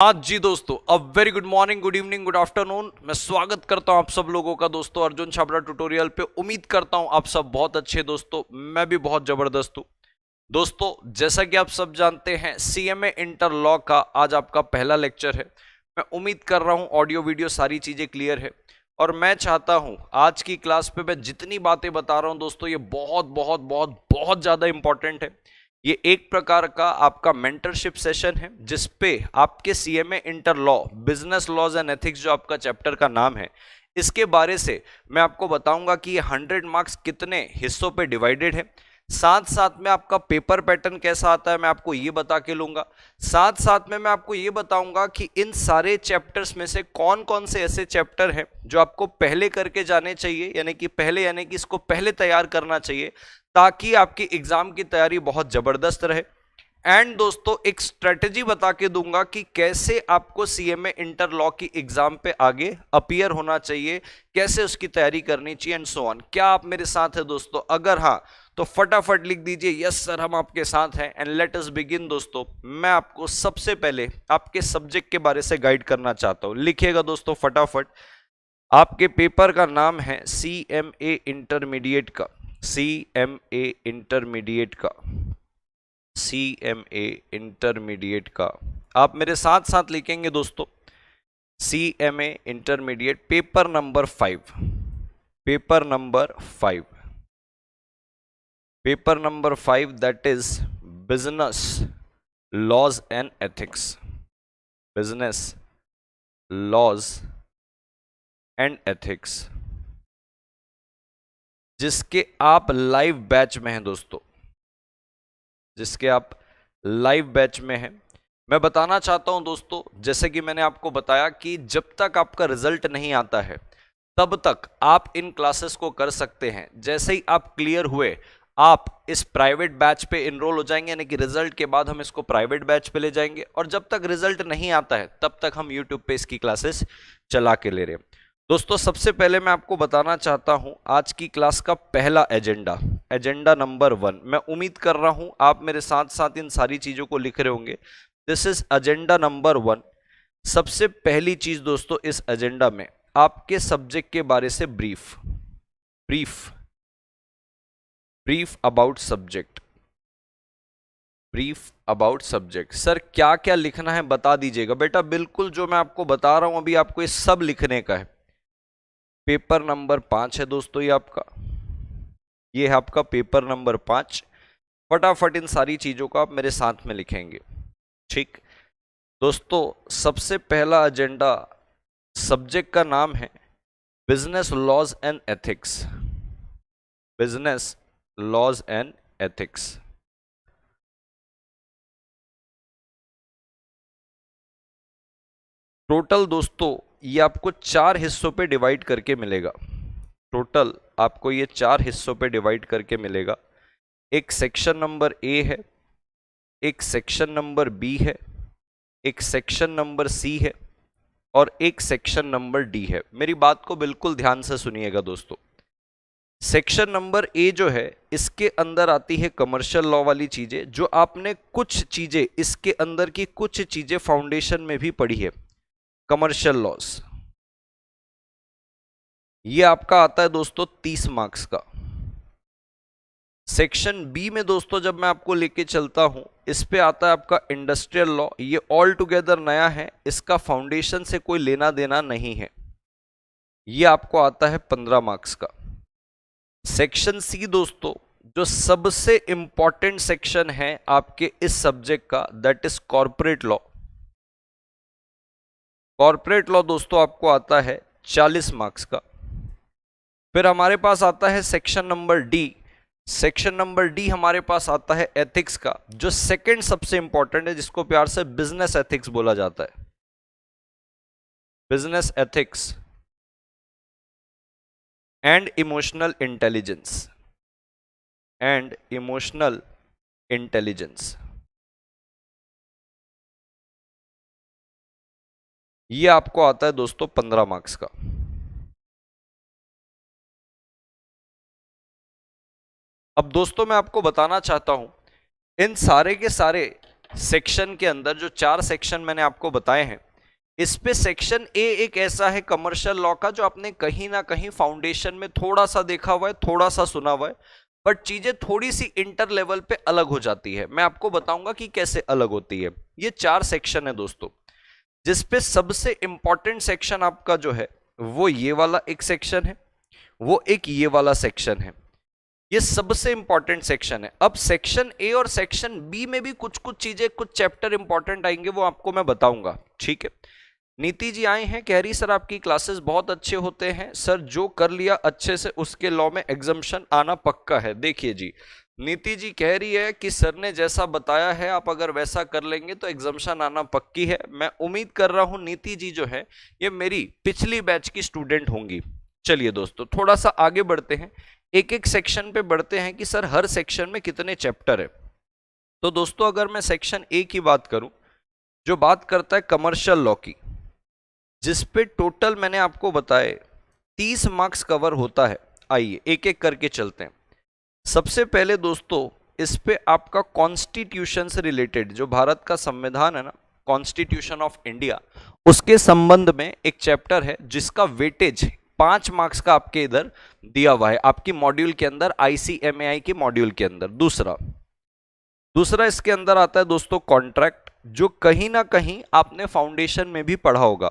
आज जी दोस्तों, अब very good morning, good evening, good afternoon. मैं स्वागत करता हूं आप सब लोगों का दोस्तों अर्जुन छाबड़ा ट्यूटोरियल पे। उम्मीद करता हूं आप सब बहुत अच्छे दोस्तों। मैं भी बहुत जबरदस्त हूं दोस्तों। जैसा कि आप सब जानते हैं, सीएमए इंटर लॉ का आज आपका पहला लेक्चर है। मैं उम्मीद कर रहा हूं ऑडियो वीडियो सारी चीजें क्लियर है और मैं चाहता हूं आज की क्लास पे मैं जितनी बातें बता रहा हूं दोस्तों, ये बहुत बहुत बहुत बहुत ज्यादा इंपॉर्टेंट है। ये एक प्रकार का आपका मेंटरशिप सेशन है जिसपे आपके CMA inter law business laws and ethics जो आपका चैप्टर का नाम है, इसके बारे से मैं आपको बताऊंगा कि ये 100 मार्क्स कितने हिस्सों पे डिवाइडेड है। साथ साथ में आपका पेपर पैटर्न कैसा आता है मैं आपको ये बता के लूंगा। साथ साथ में मैं आपको ये बताऊंगा कि इन सारे चैप्टर्स में से कौन कौन से ऐसे चैप्टर हैं जो आपको पहले करके जाने चाहिए, यानी कि इसको पहले तैयार करना चाहिए ताकि आपकी एग्जाम की तैयारी बहुत जबरदस्त रहे। एंड दोस्तों एक स्ट्रेटेजी बता के दूंगा कि कैसे आपको सीएमए इंटर लॉ की एग्जाम पे आगे अपीयर होना चाहिए, कैसे उसकी तैयारी करनी चाहिए एंड सो ऑन। क्या आप मेरे साथ हैं दोस्तों? अगर हाँ तो फटाफट लिख दीजिए यस सर, हम आपके साथ हैं। एंड लेट अस बिगिन दोस्तों। मैं आपको सबसे पहले आपके सब्जेक्ट के बारे से गाइड करना चाहता हूं। लिखिएगा दोस्तों फटाफट। आपके पेपर का नाम है सीएमए इंटरमीडिएट का, सीएमए इंटरमीडिएट का, सीएमए इंटरमीडिएट का। आप मेरे साथ साथ लिखेंगे दोस्तों CMA intermediate paper number 5, paper number 5, paper number 5 that is business laws and ethics, business laws and ethics, जिसके आप लाइव बैच में हैं दोस्तों, जिसके आप लाइव बैच में हैं। मैं बताना चाहता हूं दोस्तों, जैसे कि मैंने आपको बताया कि जब तक आपका रिजल्ट नहीं आता है तब तक आप इन क्लासेस को कर सकते हैं। जैसे ही आप क्लियर हुए आप इस प्राइवेट बैच पे इनरोल हो जाएंगे, यानी कि रिजल्ट के बाद हम इसको प्राइवेट बैच पे ले जाएंगे और जब तक रिजल्ट नहीं आता है तब तक हम यूट्यूब पे इसकी क्लासेस चला के ले रहे हैं दोस्तों। सबसे पहले मैं आपको बताना चाहता हूं आज की क्लास का पहला एजेंडा, एजेंडा नंबर 1। मैं उम्मीद कर रहा हूं आप मेरे साथ साथ इन सारी चीजों को लिख रहे होंगे। This is agenda number 1। सबसे पहली चीज दोस्तों इस एजेंडा में आपके सब्जेक्ट के बारे से brief, brief, brief about subject, brief about subject. Sir क्या क्या लिखना है बता दीजिएगा। बेटा बिल्कुल जो मैं आपको बता रहा हूं अभी आपको ये सब लिखने का है। पेपर नंबर 5 है दोस्तों ये आपका, ये है आपका पेपर नंबर 5। फटाफट इन सारी चीजों को आप मेरे साथ में लिखेंगे, ठीक दोस्तों। सबसे पहला एजेंडा, सब्जेक्ट का नाम है business laws and ethics, business laws and ethics. Total दोस्तों ये आपको 4 हिस्सों पे डिवाइड करके मिलेगा। टोटल आपको ये 4 हिस्सों पे डिवाइड करके मिलेगा। एक सेक्शन नंबर ए है, एक सेक्शन नंबर बी है, एक सेक्शन नंबर सी है और एक सेक्शन नंबर डी है। मेरी बात को बिल्कुल ध्यान से सुनिएगा दोस्तों। सेक्शन नंबर ए जो है इसके अंदर आती है कमर्शियल लॉ वाली चीजें, जो आपने कुछ चीजें इसके अंदर की कुछ चीजें फाउंडेशन में भी पढ़ी है। कमर्शियल लॉस ये आपका आता है दोस्तों 30 मार्क्स का। सेक्शन बी में दोस्तों जब मैं आपको लेके चलता हूं, इस पे आता है आपका इंडस्ट्रियल लॉ। ये ऑल टुगेदर नया है, इसका फाउंडेशन से कोई लेना देना नहीं है। ये आपको आता है 15 मार्क्स का। सेक्शन सी दोस्तों जो सबसे इंपॉर्टेंट सेक्शन है आपके इस सब्जेक्ट का, that is corporate law. Corporate law दोस्तों आपको आता है 40 मार्क्स का। फिर हमारे पास आता है section number D. Section number D हमारे पास आता है एथिक्स का, जो सेकंड सबसे इंपॉर्टेंट है, जिसको प्यार से बिजनेस एथिक्स बोला जाता है। Business ethics and emotional intelligence, and emotional intelligence. ये आपको आता है दोस्तों 15 मार्क्स का। अब दोस्तों मैं आपको बताना चाहता हूं इन सारे के सारे सेक्शन के अंदर जो 4 सेक्शन मैंने आपको बताए हैं, इस पे सेक्शन ए एक ऐसा है कमर्शियल लॉ का जो आपने कहीं ना कहीं फाउंडेशन में थोड़ा सा देखा हुआ है, थोड़ा सा सुना हुआ है, बट चीजें थोड़ी सी इंटर लेवल पे अलग हो जाती है। मैं आपको बताऊंगा कि कैसे अलग होती है। ये 4 सेक्शन है दोस्तों, जिसपे सबसे इंपॉर्टेंट सेक्शन आपका जो है वो ये वाला एक सेक्शन है, वो एक ये वाला सेक्शन है। ये सबसे इंपॉर्टेंट सेक्शन है। अब सेक्शन ए और सेक्शन बी में भी कुछ कुछ चीजें, कुछ चैप्टर इंपॉर्टेंट आएंगे, वो आपको मैं बताऊंगा, ठीक है। नीति जी आए हैं, कह रही सर आपकी क्लासेस बहुत अच्छे होते हैं सर, जो कर लिया अच्छे से उसके लॉ में एग्जम्पशन आना पक्का है। देखिए जी, नीति जी कह रही है कि सर ने जैसा बताया है आप अगर वैसा कर लेंगे तो एग्जम्पशन आना पक्की है। मैं उम्मीद कर रहा हूं नीति जी जो है ये मेरी पिछली बैच की स्टूडेंट होंगी। चलिए दोस्तों थोड़ा सा आगे बढ़ते हैं, एक एक सेक्शन पे बढ़ते हैं कि सर हर सेक्शन में कितने चैप्टर है। तो दोस्तों अगर मैं सेक्शन ए की बात करूं, जो बात करता है कमर्शियल लॉ की, जिसपे टोटल मैंने आपको बताए 30 मार्क्स कवर होता है। आइए एक एक करके चलते हैं। सबसे पहले दोस्तों इस पे आपका कॉन्स्टिट्यूशन से रिलेटेड, जो भारत का संविधान है ना, कॉन्स्टिट्यूशन ऑफ इंडिया, उसके संबंध में एक चैप्टर है जिसका वेटेज 5 मार्क्स का आपके इधर दिया हुआ है आपकी मॉड्यूल के अंदर, ICMAI के मॉड्यूल के अंदर। दूसरा इसके अंदर आता है दोस्तों कॉन्ट्रैक्ट, जो कहीं ना कहीं आपने फाउंडेशन में भी पढ़ा होगा।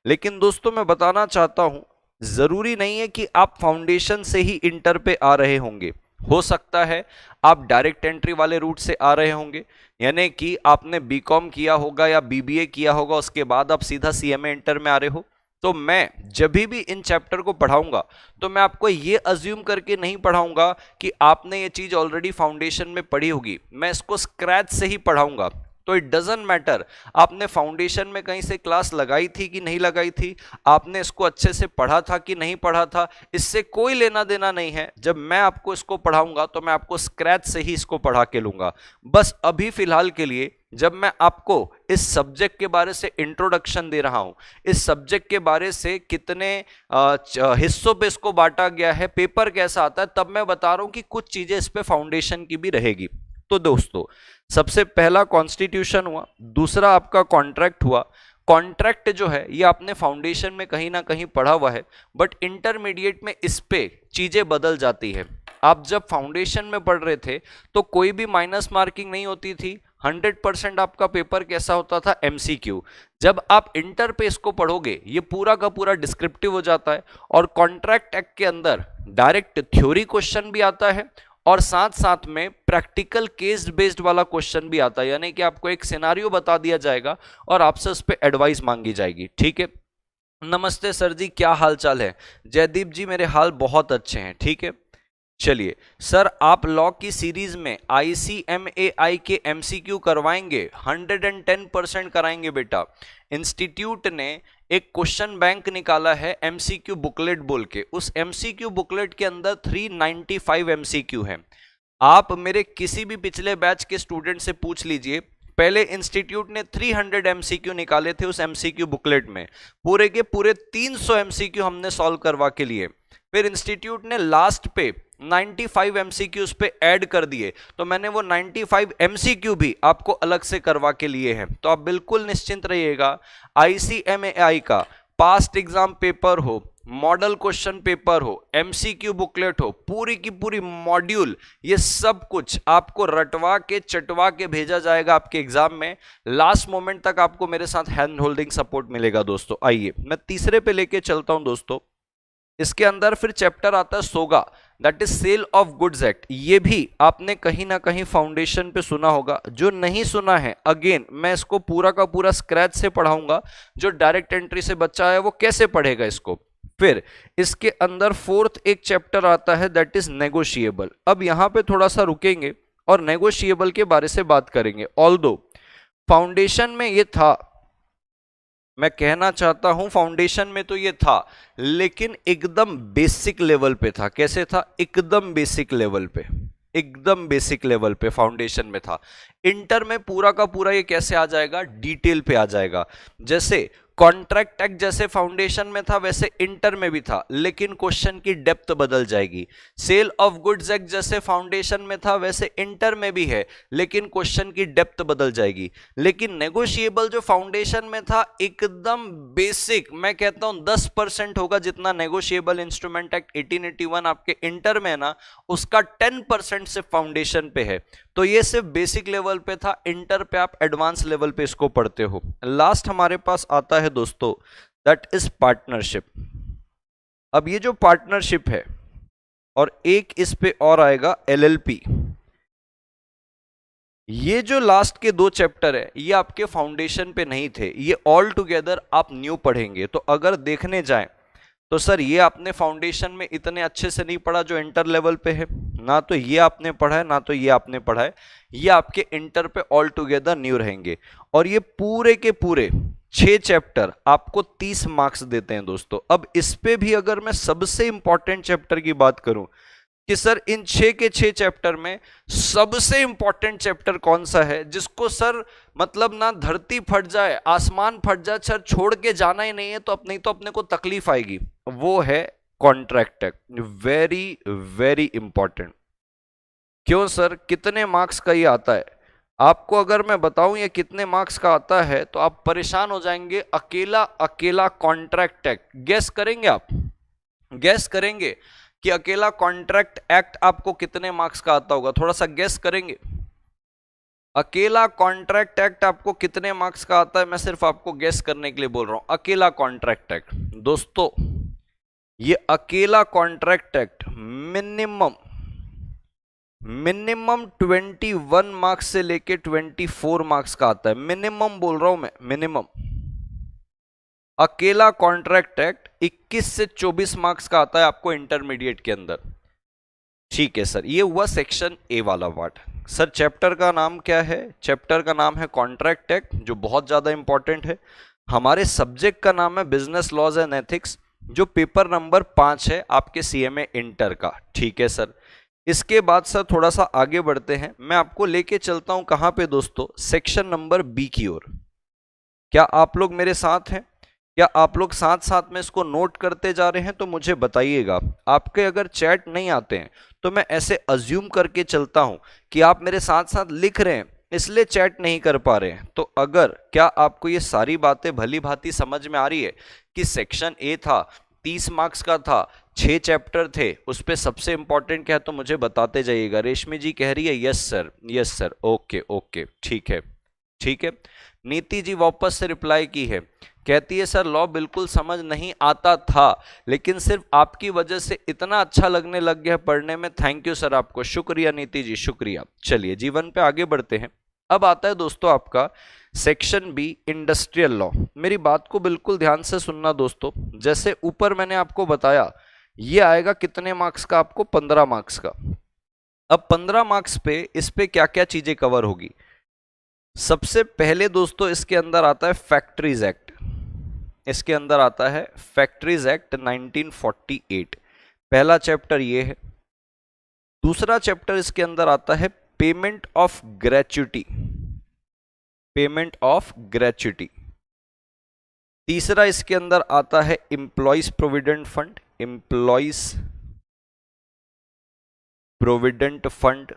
लेकिन दोस्तों मैं बताना चाहता हूं, जरूरी नहीं है कि आप फाउंडेशन से ही इंटर पे आ रहे होंगे। हो सकता है आप डायरेक्ट एंट्री वाले रूट से आ रहे होंगे, यानी कि आपने बीकॉम किया होगा या BBA किया होगा, उसके बाद आप सीधा CMA इंटर में आ रहे हो। तो मैं जब भी इन चैप्टर को पढ़ाऊंगा तो मैं आपको ये अज्यूम करके नहीं पढ़ाऊंगा कि आपने ये चीज ऑलरेडी फाउंडेशन में पढ़ी होगी। मैं इसको स्क्रैच से ही पढ़ाऊंगा। तो इट डजंट मैटर आपने फाउंडेशन में कहीं से क्लास लगाई थी कि नहीं लगाई थी, आपने इसको अच्छे से पढ़ा था कि नहीं पढ़ा था, इससे कोई लेना देना नहीं है। जब मैं आपको इसको पढ़ाऊंगा तो मैं आपको स्क्रैच से ही इसको पढ़ा के लूंगा। बस अभी फिलहाल के लिए जब मैं आपको इस सब्जेक्ट के बारे से इंट्रोडक्शन दे रहा हूं, इस सब्जेक्ट के बारे से कितने हिस्सों पे इसको बांटा गया है, पेपर कैसा आता है, तब मैं बता रहा हूं कि कुछ चीजें इस पे फाउंडेशन की भी रहेगी। तो दोस्तों सबसे पहला कॉन्स्टिट्यूशन हुआ, दूसरा आपका कॉन्ट्रैक्ट हुआ। कॉन्ट्रैक्ट जो है ये आपने फाउंडेशन में कहीं ना कहीं पढ़ा हुआ है, बट इंटरमीडिएट में इस पे चीजें बदल जाती है। आप जब फाउंडेशन में पढ़ रहे थे तो कोई भी माइनस मार्किंग नहीं होती थी, 100% आपका पेपर कैसा होता था, MCQ। जब आप इंटर पे इसको पढ़ोगे ये पूरा का पूरा डिस्क्रिप्टिव हो जाता है, और कॉन्ट्रैक्ट एक्ट के अंदर डायरेक्ट थ्योरी क्वेश्चन भी आता है और साथ साथ में प्रैक्टिकल केस बेस्ड वाला क्वेश्चन भी आता है, यानी कि आपको एक सिनारियो बता दिया जाएगा और आपसे उस पर एडवाइस मांगी जाएगी। ठीक है, नमस्ते सर जी, क्या हाल चाल है? जयदीप जी मेरे हाल बहुत अच्छे हैं। ठीक है, चलिए सर आप लॉ की सीरीज में ICMAI के MCQ करवाएंगे? 110% कराएंगे बेटा। इंस्टीट्यूट ने एक क्वेश्चन बैंक निकाला है MCQ बुकलेट बोल के, उस MCQ बुकलेट के अंदर 395 MCQ है। आप मेरे किसी भी पिछले बैच के स्टूडेंट से पूछ लीजिए, पहले इंस्टीट्यूट ने 300 MCQ निकाले थे उस MCQ बुकलेट में, पूरे के पूरे 300 MCQ हमने सॉल्व करवा के लिए। फिर इंस्टीट्यूट ने लास्ट पे 95 MCQ पे ऐड कर दिए, तो मैंने वो 95 MCQ भी आपको अलग से करवा के लिए हैं। तो आप बिल्कुल निश्चिंत रहिएगा, ICMAI का पास्ट एग्जाम पेपर हो, मॉडल क्वेश्चन पेपर हो, MCQ बुकलेट हो, पूरी की पूरी मॉड्यूल, ये सब कुछ आपको रटवा के चटवा के भेजा जाएगा आपके एग्जाम में। लास्ट मोमेंट तक आपको मेरे साथ हैंड होल्डिंग सपोर्ट मिलेगा दोस्तों। आइए मैं तीसरे पे लेके चलता हूं दोस्तों। इसके अंदर फिर चैप्टर आता है सोगा, that is sale of goods act. ये भी आपने कहीं ना कहीं फाउंडेशन पे सुना होगा। जो नहीं सुना है, अगेन मैं इसको पूरा का पूरा स्क्रैच से पढ़ाऊंगा। जो डायरेक्ट एंट्री से बच्चा है वो कैसे पढ़ेगा इसको। फिर इसके अंदर फोर्थ एक चैप्टर आता है, दैट इज नेगोशिएबल। अब यहां पे थोड़ा सा रुकेंगे और नेगोशिएबल के बारे से बात करेंगे। ऑल्दो फाउंडेशन में ये था, मैं कहना चाहता हूं फाउंडेशन में तो ये था, लेकिन एकदम बेसिक लेवल पे था। कैसे था? एकदम बेसिक लेवल पे, एकदम बेसिक लेवल पे फाउंडेशन में था। इंटर में पूरा का पूरा ये कैसे आ जाएगा, डिटेल पे आ जाएगा। जैसे कॉन्ट्रैक्ट एक्ट जैसे फाउंडेशन में था वैसे इंटर में भी था, लेकिन क्वेश्चन की डेप्थ बदल जाएगी। सेल ऑफ गुड्स एक्ट जैसे फाउंडेशन में था वैसे इंटर में भी है, लेकिन क्वेश्चन की डेप्थ बदल जाएगी। लेकिन नेगोशिएबल जो फाउंडेशन में था एकदम बेसिक, मैं कहता हूं 10% होगा जितना नेगोशिएबल इंस्ट्रूमेंट एक्ट 1881 आपके इंटर में है ना, उसका 10% सिर्फ फाउंडेशन पे है। तो ये सिर्फ बेसिक लेवल पे था, इंटर पे आप एडवांस लेवल पे इसको पढ़ते हो। लास्ट हमारे पास आता है दोस्तों, दैट इज पार्टनरशिप। अब ये जो पार्टनरशिप है, और एक इस पे और आएगा एलएलपी। ये जो लास्ट के 2 चैप्टर है ये आपके फाउंडेशन पे नहीं थे, ये ऑल टुगेदर आप न्यू पढ़ेंगे। तो अगर देखने जाएं तो सर ये आपने फाउंडेशन में इतने अच्छे से नहीं पढ़ा जो इंटर लेवल पे है, ना तो ये आपने पढ़ा है ना तो ये आपने पढ़ा है, ये आपके इंटर पे ऑल टुगेदर न्यू रहेंगे। और ये पूरे के पूरे 6 चैप्टर आपको 30 मार्क्स देते हैं दोस्तों। अब इस पे भी अगर मैं सबसे इंपॉर्टेंट चैप्टर की बात करूं कि सर इन 6 के 6 चैप्टर में सबसे इंपॉर्टेंट चैप्टर कौन सा है जिसको सर मतलब ना धरती फट जाए आसमान फट जाए सर छोड़ के जाना ही नहीं है, तो नहीं तो अपने को तकलीफ आएगी, वो है contract act. Very very important. क्यों सर, कितने मार्क्स का ये आता है? आपको अगर मैं बताऊं ये कितने मार्क्स का आता है तो आप परेशान हो जाएंगे। अकेला अकेला कॉन्ट्रैक्ट एक्ट, गैस करेंगे आप? गैस करेंगे कि अकेला कॉन्ट्रैक्ट एक्ट आपको कितने मार्क्स का आता होगा? थोड़ा सा गैस करेंगे, अकेला कॉन्ट्रैक्ट एक्ट आपको कितने मार्क्स का आता है? मैं सिर्फ आपको गैस करने के लिए बोल रहा हूं। अकेला कॉन्ट्रैक्ट एक्ट दोस्तों, ये अकेला कॉन्ट्रैक्ट एक्ट मिनिमम 21 मार्क्स से लेके 24 मार्क्स का आता है। मिनिमम बोल रहा हूं मैं, मिनिमम। अकेला कॉन्ट्रैक्ट एक्ट 21 से 24 मार्क्स का आता है आपको इंटरमीडिएट के अंदर। ठीक है सर, ये हुआ सेक्शन ए वाला पार्ट। सर चैप्टर का नाम क्या है? चैप्टर का नाम है कॉन्ट्रैक्ट एक्ट, जो बहुत ज्यादा इंपॉर्टेंट है। हमारे सब्जेक्ट का नाम है बिजनेस लॉज एंड एथिक्स, जो पेपर नंबर 5 है आपके सीएमए इंटर का। ठीक है सर, इसके बाद सर थोड़ा सा आगे बढ़ते हैं, मैं आपको लेके चलता हूं कहां पे दोस्तों? सेक्शन नंबर बी की ओर। क्या आप लोग मेरे साथ हैं? क्या आप लोग साथ साथ में इसको नोट करते जा रहे हैं? तो मुझे बताइएगा। आपके अगर चैट नहीं आते हैं तो मैं ऐसे अज्यूम करके चलता हूं कि आप मेरे साथ साथ लिख रहे हैं, इसलिए चैट नहीं कर पा रहे हैं। तो अगर क्या आपको ये सारी बातें भली भांति समझ में आ रही है कि सेक्शन ए था 30 मार्क्स का था, 6 चैप्टर थे, उस पे सबसे इंपॉर्टेंट क्या है तो मुझे बताते जाइएगा। रेशमी जी कह रही है yes sir, yes sir, okay okay, ठीक है ठीक है। नीति जी वापस से रिप्लाई की है, कहती है सर लॉ बिल्कुल समझ नहीं आता था, लेकिन सिर्फ आपकी वजह से इतना अच्छा लगने लग गया पढ़ने में। थैंक यू सर, आपको शुक्रिया नीति जी, शुक्रिया। चलिए जीवन पे आगे बढ़ते हैं। अब आता है दोस्तों आपका सेक्शन बी इंडस्ट्रियल लॉ। मेरी बात को बिल्कुल ध्यान से सुनना दोस्तों। जैसे ऊपर मैंने आपको बताया ये आएगा कितने मार्क्स का? आपको 15 मार्क्स का। अब 15 मार्क्स पे इस पे क्या क्या चीजें कवर होगी? सबसे पहले दोस्तों इसके अंदर आता है फैक्ट्रीज एक्ट। इसके अंदर आता है फैक्ट्रीज एक्ट 1948, पहला चैप्टर ये है। दूसरा चैप्टर इसके अंदर आता है payment of gratuity, payment of gratuity. तीसरा इसके अंदर आता है employees provident fund, employees provident fund.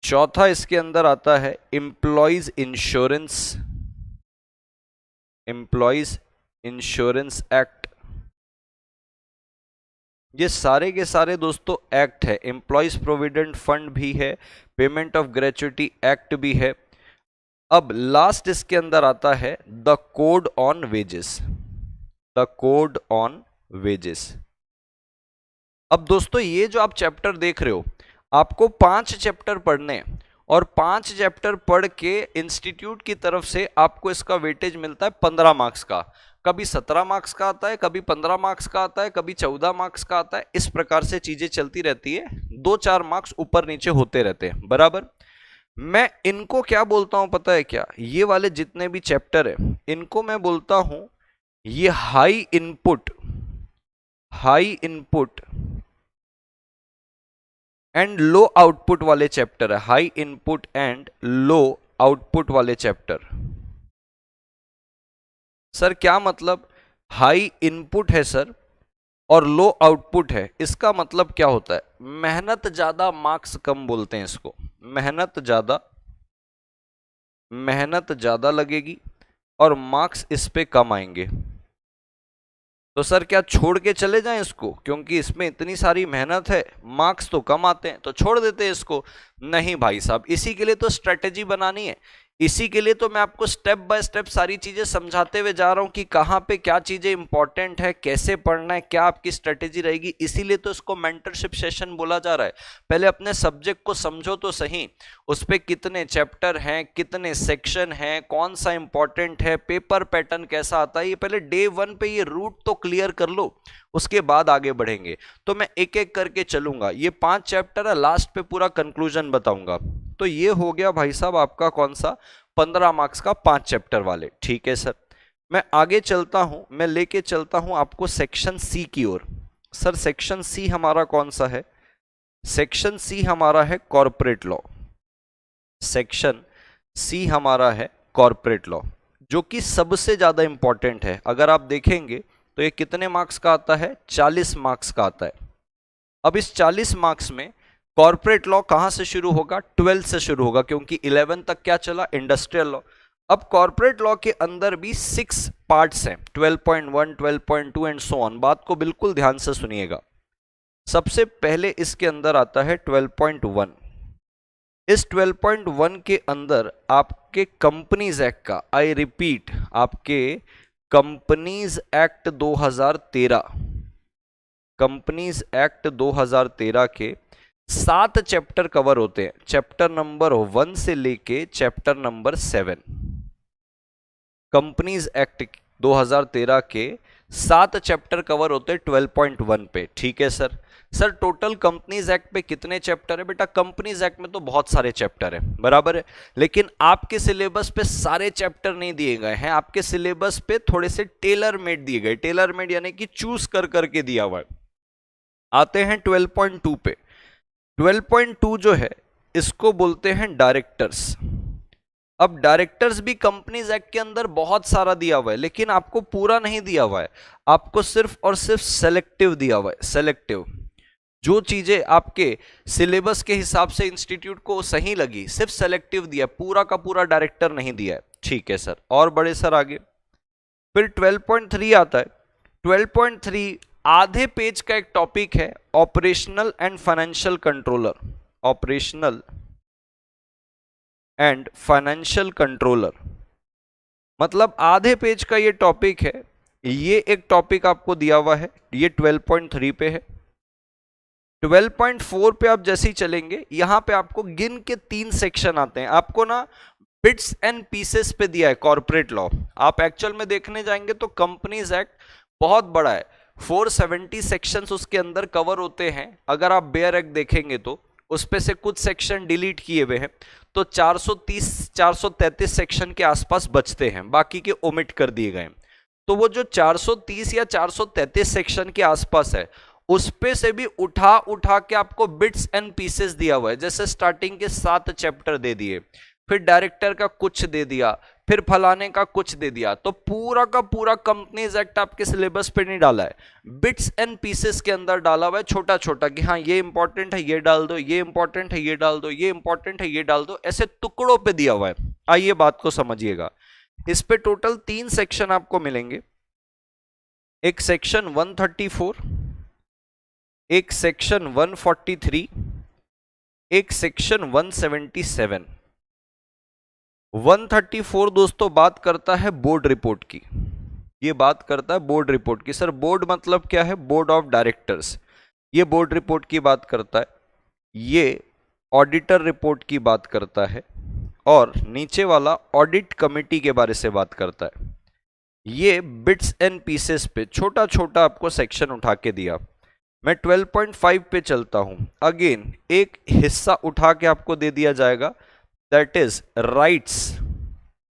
चौथा इसके अंदर आता है employees insurance, employees insurance act. ये सारे के सारे दोस्तों एक्ट है, एम्प्लॉइज प्रोविडेंट फंड भी है, पेमेंट ऑफ ग्रेच्युटी एक्ट भी है। अब लास्ट इसके अंदर आता है the code on wages, the code on wages. अब दोस्तों ये जो आप चैप्टर देख रहे हो, आपको 5 चैप्टर पढ़ने हैं और 5 चैप्टर पढ़ के इंस्टीट्यूट की तरफ से आपको इसका वेटेज मिलता है 15 मार्क्स का। कभी 17 मार्क्स का आता है, कभी 15 मार्क्स का आता है, कभी 14 मार्क्स का आता है। इस प्रकार से चीजें चलती रहती है, 2-4 मार्क्स ऊपर नीचे होते रहते हैं, बराबर। मैं इनको क्या बोलता हूं पता है क्या? ये वाले जितने भी चैप्टर है इनको मैं बोलता हूं ये high input and low output वाले चैप्टर है। High input and low output वाले चैप्टर। सर क्या मतलब? हाई इनपुट है सर और लो आउटपुट है, इसका मतलब क्या होता है? मेहनत ज्यादा मार्क्स कम बोलते हैं इसको। मेहनत ज्यादा लगेगी और मार्क्स इस पे कम आएंगे। तो सर क्या छोड़ के चले जाएं इसको, क्योंकि इसमें इतनी सारी मेहनत है, मार्क्स तो कम आते हैं, तो छोड़ देते हैं इसको? नहीं भाई साहब, इसी के लिए तो स्ट्रेटेजी बनानी है, इसी के लिए तो मैं आपको स्टेप बाय स्टेप सारी चीजें समझाते हुए जा रहा हूं कि कहां पे क्या चीजें इंपॉर्टेंट है, कैसे पढ़ना है, क्या आपकी स्ट्रेटेजी रहेगी। इसीलिए तो इसको मेंटरशिप सेशन बोला जा रहा है। पहले अपने सब्जेक्ट को समझो तो सही, उस पे कितने चैप्टर हैं, कितने सेक्शन हैं, कौन सा इंपॉर्टेंट है, पेपर पैटर्न कैसा आता है, ये पहले डे 1 पे ये रूट तो क्लियर कर लो, उसके बाद आगे बढ़ेंगे। तो मैं एक एक करके चलूंगा, ये 5 चैप्टर है, लास्ट पे पूरा कंक्लूजन बताऊंगा। तो ये हो गया भाई साहब आपका कौन सा 15 मार्क्स का 5 चैप्टर वाले। ठीक है सर, मैं आगे चलता हूं, मैं लेके चलता हूं आपको सेक्शन सी की ओर। सर सेक्शन सी हमारा कौन सा है? सेक्शन सी हमारा है कॉर्पोरेट लॉ। सेक्शन सी हमारा है कॉर्पोरेट लॉ, जो कि सबसे ज्यादा इंपॉर्टेंट है। अगर आप देखेंगे तो ये कितने मार्क्स का आता है? 40 मार्क्स का आता है। अब इस 40 मार्क्स में कॉर्पोरेट लॉ कहां से शुरू होगा? 12 से शुरू होगा, क्योंकि 11 तक क्या चला? Industrial law. अब कॉर्पोरेट लॉ के अंदर भी 6 पार्ट्स हैं, 12.1, 12.2 एंड सो ऑन। बात को बिल्कुल ध्यान से सुनिएगा। सबसे पहले इसके अंदर आता है 12.1। इस 12.1 के अंदर आपके कंपनीज एक्ट का, आई रिपीट, आपके कंपनीज एक्ट 2013, कंपनीज एक्ट 2013 के 7 चैप्टर कवर होते हैं, चैप्टर नंबर 1 से लेके चैप्टर नंबर 7। कंपनीज एक्ट 2013 के 7 चैप्टर कवर होते हैं 12.1 पे। ठीक है sir. Sir total companies act पे कितने चैप्टर है? बेटा कंपनीज एक्ट में तो बहुत सारे चैप्टर है, बराबर है, लेकिन आपके सिलेबस पे सारे चैप्टर नहीं दिए गए हैं, आपके सिलेबस पे थोड़े से टेलर मेड दिए गए। टेलर मेड यानी कि चूज कर करके दिया हुआ है। आते हैं 12.2 पे। 12.2 जो है इसको बोलते हैं डायरेक्टर्स। अब डायरेक्टर्स भी कंपनीज एक्ट के अंदर बहुत सारा दिया हुआ है, लेकिन आपको पूरा नहीं दिया हुआ है, आपको सिर्फ और सिर्फ सेलेक्टिव दिया हुआ है। सेलेक्टिव, जो चीजें आपके सिलेबस के हिसाब से इंस्टीट्यूट को सही लगी, सिर्फ सेलेक्टिव दिया, पूरा का पूरा डायरेक्टर नहीं दिया है। ठीक है सर, और बड़े सर आगे। फिर 12.3 आता है। 12.3 आधे पेज का एक टॉपिक है, operational and financial controller. Operational and financial controller, मतलब आधे पेज का ये टॉपिक है। ये एक टॉपिक आपको दिया हुआ है, ये 12.3 पे है। 12.4 पे आप जैसे ही चलेंगे, यहां पे आपको गिन के 3 सेक्शन आते हैं। आपको ना बिट्स एंड पीसेस पे दिया है कॉर्पोरेट लॉ। आप एक्चुअल में देखने जाएंगे तो कंपनीज एक्ट बहुत बड़ा है, 470 सेक्शंस उसके अंदर कवर होते हैं। अगर आप बेयर एक्ट देखेंगे तो उस पे से कुछ सेक्शन डिलीट किए हुए हैं, तो 433 सेक्शन के आसपास बचते हैं, बाकी के ओमिट कर दिए गए। तो वो जो 430 या 433 सेक्शन के आसपास है, उस पे से भी उठा उठा के आपको बिट्स एंड पीसेस दिया हुआ है। जैसे स्टार्टिंग के 7 चैप्टर दे दिए, फिर डायरेक्टर का कुछ दे दिया, फिर फलाने का कुछ दे दिया। तो पूरा का पूरा कंपनीज एक्ट आपके सिलेबस पे नहीं डाला है, बिट्स एंड पीसेस के अंदर डाला हुआ है, छोटा छोटा, कि हाँ ये इंपॉर्टेंट है ये डाल दो, ये इंपॉर्टेंट है ये डाल दो, ये इंपॉर्टेंट है ये डाल दो, ऐसे टुकड़ों पे दिया हुआ है। आइए बात को समझिएगा। इस पे टोटल 3 सेक्शन आपको मिलेंगे। एक सेक्शन 134, एक सेक्शन 143, एक सेक्शन 177। 134 दोस्तों बात करता है बोर्ड रिपोर्ट की। ये बात करता है बोर्ड रिपोर्ट की। सर बोर्ड मतलब क्या है? Board of directors. ये बोर्ड रिपोर्ट की बात करता है, ये ऑडिटर रिपोर्ट की बात करता है, और नीचे वाला ऑडिट कमेटी के बारे से बात करता है। ये बिट्स एंड पीसेस पे छोटा छोटा आपको सेक्शन उठा के दिया। मैं 12.5 पे चलता हूं। अगेन एक हिस्सा उठा के आपको दे दिया जाएगा, that is rights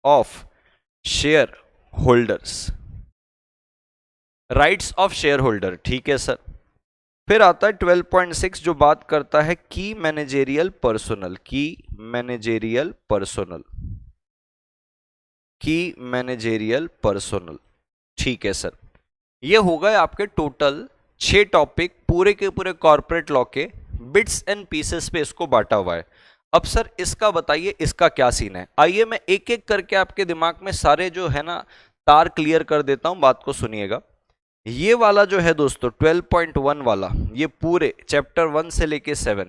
of share holders. Rights of share holder, ठीक है सर। फिर आता है 12.6 जो बात करता है की मैनेजेरियल पर्सोनल। की मैनेजेरियल पर्सोनल, की मैनेजेरियल पर्सनल। ठीक है सर, ये हो गए आपके टोटल 6 टॉपिक पूरे के पूरे कॉर्पोरेट लॉ के बिट्स एंड पीसेस पे इसको बांटा हुआ है। अब सर इसका बताइए इसका क्या सीन है। आइए मैं एक एक करके आपके दिमाग में सारे जो है ना तार क्लियर कर देता हूं, बात को सुनिएगा। ये वाला जो है दोस्तों 12.1 वाला, ये पूरे चैप्टर 1 से लेके 7,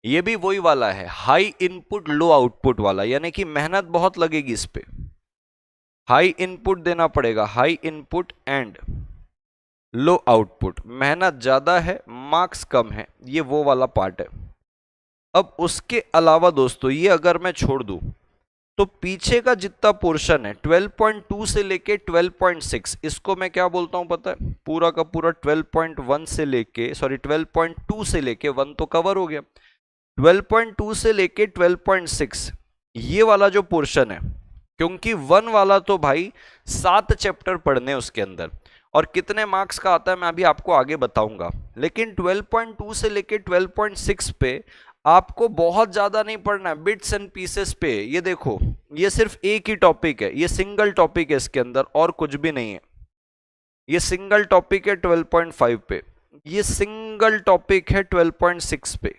ये भी वही वाला है, हाई इनपुट लो आउटपुट वाला, यानी कि मेहनत बहुत लगेगी इस पे, हाई इनपुट देना पड़ेगा, high input and low output, मेहनत ज्यादा है मार्क्स कम है, ये वो वाला पार्ट है। अब उसके अलावा दोस्तों ये अगर मैं छोड़ दूं तो पीछे का जितना पोर्शन है 12.2 से लेके 12.6, इसको मैं क्या बोलता हूं पता है, पूरा का पूरा 12.1 से लेके 12.2 से लेके 1 तो कवर हो गया, 12.2 से लेके 12.6 ये वाला जो पोर्शन है, क्योंकि 1 वाला तो भाई 7 चैप्टर पढ़ने उसके अंदर, और कितने मार्क्स का आता है मैं अभी आपको आगे बताऊंगा, लेकिन 12.2 से लेके 12.6 पे आपको बहुत ज्यादा नहीं पढ़ना है, बिट्स एंड पीसेस पे। ये देखो ये सिर्फ एक ही टॉपिक है, ये सिंगल टॉपिक है इसके अंदर और कुछ भी नहीं है, ये सिंगल टॉपिक है 12.5 पे, ये सिंगल टॉपिक है 12.6 पे।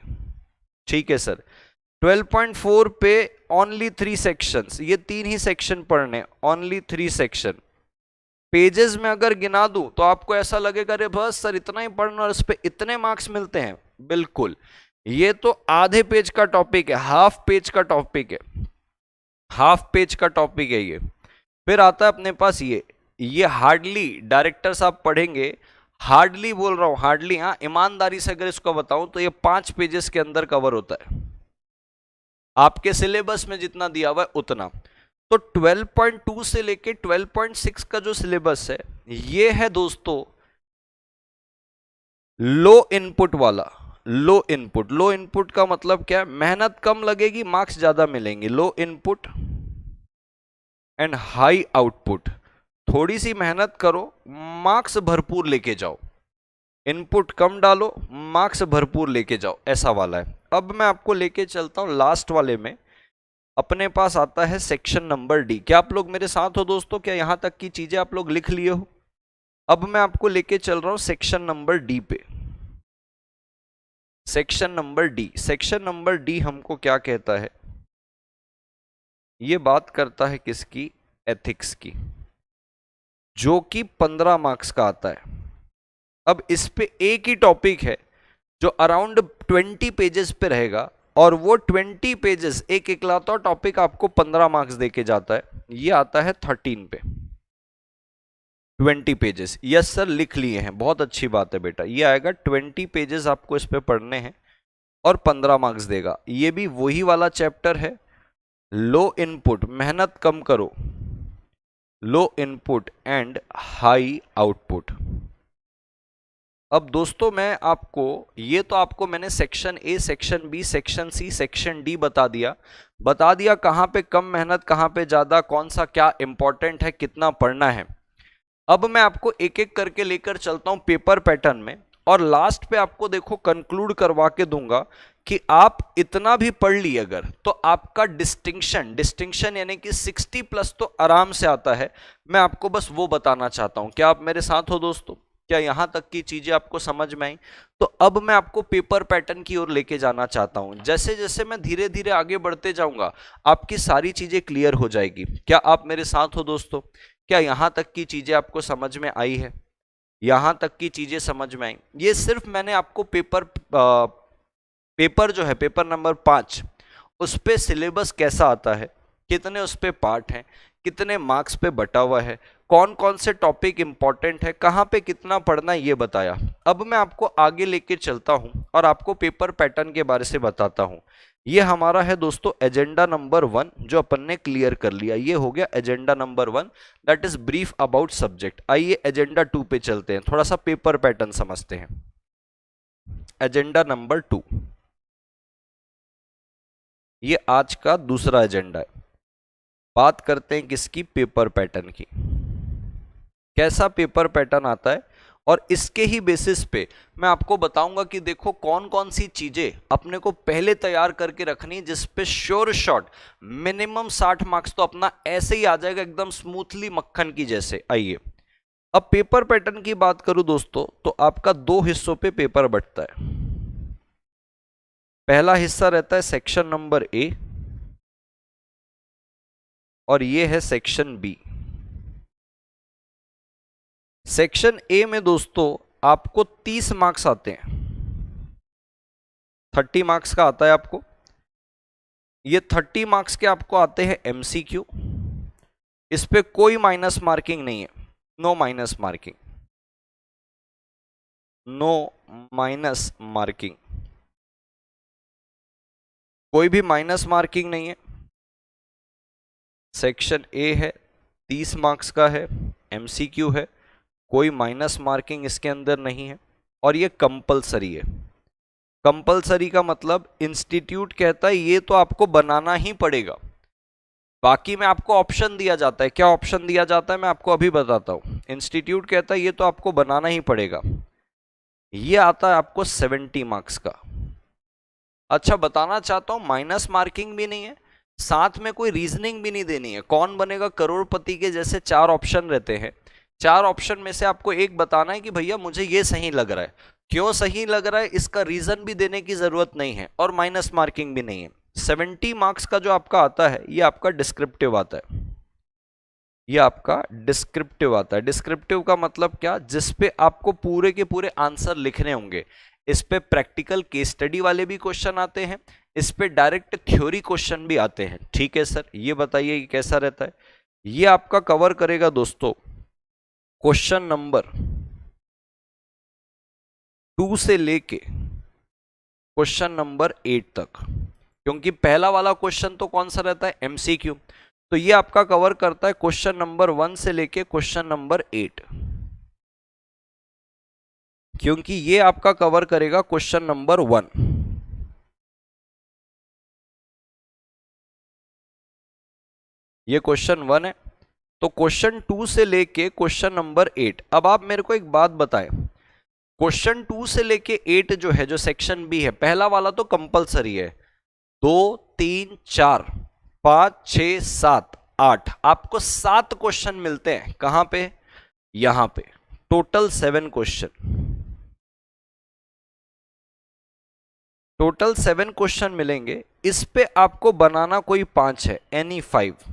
ठीक है सर, 12.4 पे ओनली 3 सेक्शंस, ये 3 ही सेक्शन पढ़ने, ओनली 3 सेक्शन। पेजेस में अगर गिना दूं तो आपको ऐसा लगेगा अरे बस सर इतना ही पढ़ना और इस पे इतने मार्क्स मिलते हैं, बिल्कुल, ये तो आधे पेज का टॉपिक है, हाफ पेज का टॉपिक है, हाफ पेज का टॉपिक है ये। फिर आता है अपने पास ये हार्डली डायरेक्टर साहब पढ़ेंगे, हार्डली बोल रहा हूं, हार्डली, हाँ ईमानदारी से अगर इसको बताऊं तो ये 5 पेजेस के अंदर कवर होता है, आपके सिलेबस में जितना दिया हुआ है उतना। तो 12.2 से लेके 12.6 का जो सिलेबस है ये है दोस्तों लो इनपुट वाला। लो इनपुट, लो इनपुट का मतलब क्या है, मेहनत कम लगेगी मार्क्स ज्यादा मिलेंगे, लो इनपुट एंड हाई आउटपुट, थोड़ी सी मेहनत करो मार्क्स भरपूर लेके जाओ, इनपुट कम डालो मार्क्स भरपूर लेके जाओ, ऐसा वाला है। अब मैं आपको लेके चलता हूं लास्ट वाले में, अपने पास आता है सेक्शन नंबर डी। क्या आप लोग मेरे साथ हो दोस्तों, क्या यहां तक की चीजें आप लोग लिख लिए हो? अब मैं आपको लेके चल रहा हूं सेक्शन नंबर डी पे। Section number D, section number D हमको क्या कहता है, ये बात करता है किसकी, एथिक्स की, जो कि 15 मार्क्स का आता है। अब इस पे एक ही टॉपिक है जो अराउंड 20 पेजेस पे रहेगा, और वो 20 पेजेस एक इकलौता टॉपिक आपको 15 मार्क्स देके जाता है, ये आता है 13 पे 20 पेजेस। यस सर लिख लिए हैं, बहुत अच्छी बात है बेटा, ये आएगा 20 पेजेस आपको इस पे पढ़ने हैं और 15 मार्क्स देगा। ये भी वही वाला चैप्टर है, लो इनपुट, मेहनत कम करो, low input and high output. अब दोस्तों मैं आपको, ये तो आपको मैंने section A, section B, section C, section D बता दिया कहां पे कम मेहनत कहां पे ज्यादा, कौन सा क्या इंपॉर्टेंट है, कितना पढ़ना है। अब मैं आपको एक एक करके लेकर चलता हूं पेपर पैटर्न में, और लास्ट पे आपको देखो कंक्लूड करवा के दूंगा कि आप इतना भी पढ़ लिए अगर, तो आपका डिस्टिंक्शन यानी कि 60 प्लस तो आराम से आता है। मैं आपको बस वो बताना चाहता हूं, क्या आप मेरे साथ हो दोस्तों, क्या यहां तक की चीजें आपको समझ में आई? तो अब मैं आपको पेपर पैटर्न की ओर लेके जाना चाहता हूं, जैसे जैसे मैं धीरे धीरे आगे बढ़ते जाऊंगा आपकी सारी चीजें क्लियर हो जाएगी। क्या आप मेरे साथ हो दोस्तों? क्या यहां तक की चीजें आपको समझ में आई है? यहां तक की चीजें समझ में आई? ये सिर्फ मैंने आपको पेपर जो है पेपर नंबर 5, उस पे सिलेबस कैसा आता है, कितने उस पे पार्ट हैं, कितने मार्क्स पे बटा हुआ है, कौन कौन से टॉपिक इंपॉर्टेंट है, कहां पे कितना पढ़ना, ये बताया। अब मैं आपको आगे लेके चलता हूं और आपको पेपर पैटर्न के बारे से बताता हूं। ये हमारा है दोस्तों एजेंडा नंबर 1 जो अपन ने क्लियर कर लिया, ये हो गया agenda number 1, that is brief about subject. आइए एजेंडा 2 पे चलते हैं, थोड़ा सा पेपर पैटर्न समझते हैं। एजेंडा नंबर 2, ये आज का दूसरा एजेंडा है। बात करते हैं किसकी, पेपर पैटर्न की। कैसा पेपर पैटर्न आता है और इसके ही बेसिस पे मैं आपको बताऊंगा कि देखो कौन कौन सी चीजें अपने को पहले तैयार करके रखनी, जिस पे श्योर शॉट मिनिमम 60 मार्क्स तो अपना ऐसे ही आ जाएगा, एकदम स्मूथली मक्खन की जैसे। आइए अब पेपर पैटर्न की बात करूं दोस्तों, तो आपका 2 हिस्सों पे पेपर बंटता है। पहला हिस्सा रहता है सेक्शन नंबर ए और ये है सेक्शन बी। सेक्शन ए में दोस्तों आपको 30 मार्क्स आते हैं, 30 मार्क्स का आता है आपको। ये 30 मार्क्स के आपको आते हैं एमसीक्यू। इस पे कोई माइनस मार्किंग नहीं है, no minus marking, no minus marking, कोई भी माइनस मार्किंग नहीं है। सेक्शन ए है, 30 मार्क्स का है, एमसीक्यू है, कोई माइनस मार्किंग इसके अंदर नहीं है और ये कंपलसरी है। कंपलसरी का मतलब इंस्टीट्यूट कहता है ये तो आपको बनाना ही पड़ेगा। बाकी में आपको ऑप्शन दिया जाता है, क्या ऑप्शन दिया जाता है मैं आपको अभी बताता हूं। इंस्टीट्यूट कहता है ये तो आपको बनाना ही पड़ेगा। ये आता है आपको 70 मार्क्स का। अच्छा बताना चाहता हूं माइनस मार्किंग भी नहीं है, साथ में कोई रीजनिंग भी नहीं देनी है। कौन बनेगा करोड़पति के जैसे 4 ऑप्शन रहते हैं, 4 ऑप्शन में से आपको एक बताना है कि भैया मुझे ये सही लग रहा है, क्यों सही लग रहा है इसका रीजन भी देने की जरूरत नहीं है और माइनस मार्किंग भी नहीं है। 70 मार्क्स का जो आपका आता है ये आपका डिस्क्रिप्टिव आता है, ये आपका डिस्क्रिप्टिव आता है। डिस्क्रिप्टिव का मतलब क्या, जिसपे आपको पूरे के पूरे आंसर लिखने होंगे। इस पे प्रैक्टिकल केस स्टडी वाले भी क्वेश्चन आते हैं, इस पे डायरेक्ट थ्योरी क्वेश्चन भी आते हैं। ठीक है सर, ये बताइए कि कैसा रहता है। ये आपका कवर करेगा दोस्तों क्वेश्चन नंबर 2 से लेके क्वेश्चन नंबर 8 तक, क्योंकि पहला वाला क्वेश्चन तो कौन सा रहता है एमसीक्यू, तो ये आपका कवर करता है क्वेश्चन नंबर 1 से लेके क्वेश्चन नंबर 8, क्योंकि ये आपका कवर करेगा क्वेश्चन नंबर 1। ये क्वेश्चन 1 है, तो क्वेश्चन 2 से लेके क्वेश्चन नंबर 8। अब आप मेरे को एक बात बताएं, क्वेश्चन 2 से लेके 8 जो है, जो सेक्शन बी है, पहला वाला तो कंपलसरी है, 2 3 4 5 6 7 8, आपको 7 क्वेश्चन मिलते हैं। कहां पे, यहां पे, टोटल 7 क्वेश्चन, टोटल 7 क्वेश्चन मिलेंगे। इस पे आपको बनाना कोई 5 है, एनी 5।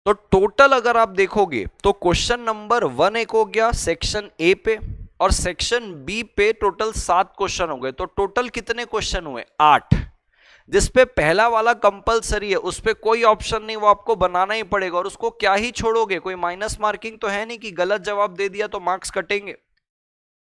तो टोटल अगर आप देखोगे तो क्वेश्चन नंबर 1 एक हो गया सेक्शन ए पे, और सेक्शन बी पे टोटल 7 क्वेश्चन हो गए। तो टोटल कितने क्वेश्चन हुए, 8, जिसपे पहला वाला कंपलसरी है, उस पे कोई ऑप्शन नहीं, वो आपको बनाना ही पड़ेगा। और उसको क्या ही छोड़ोगे, कोई माइनस मार्किंग तो है नहीं कि गलत जवाब दे दिया तो मार्क्स कटेंगे।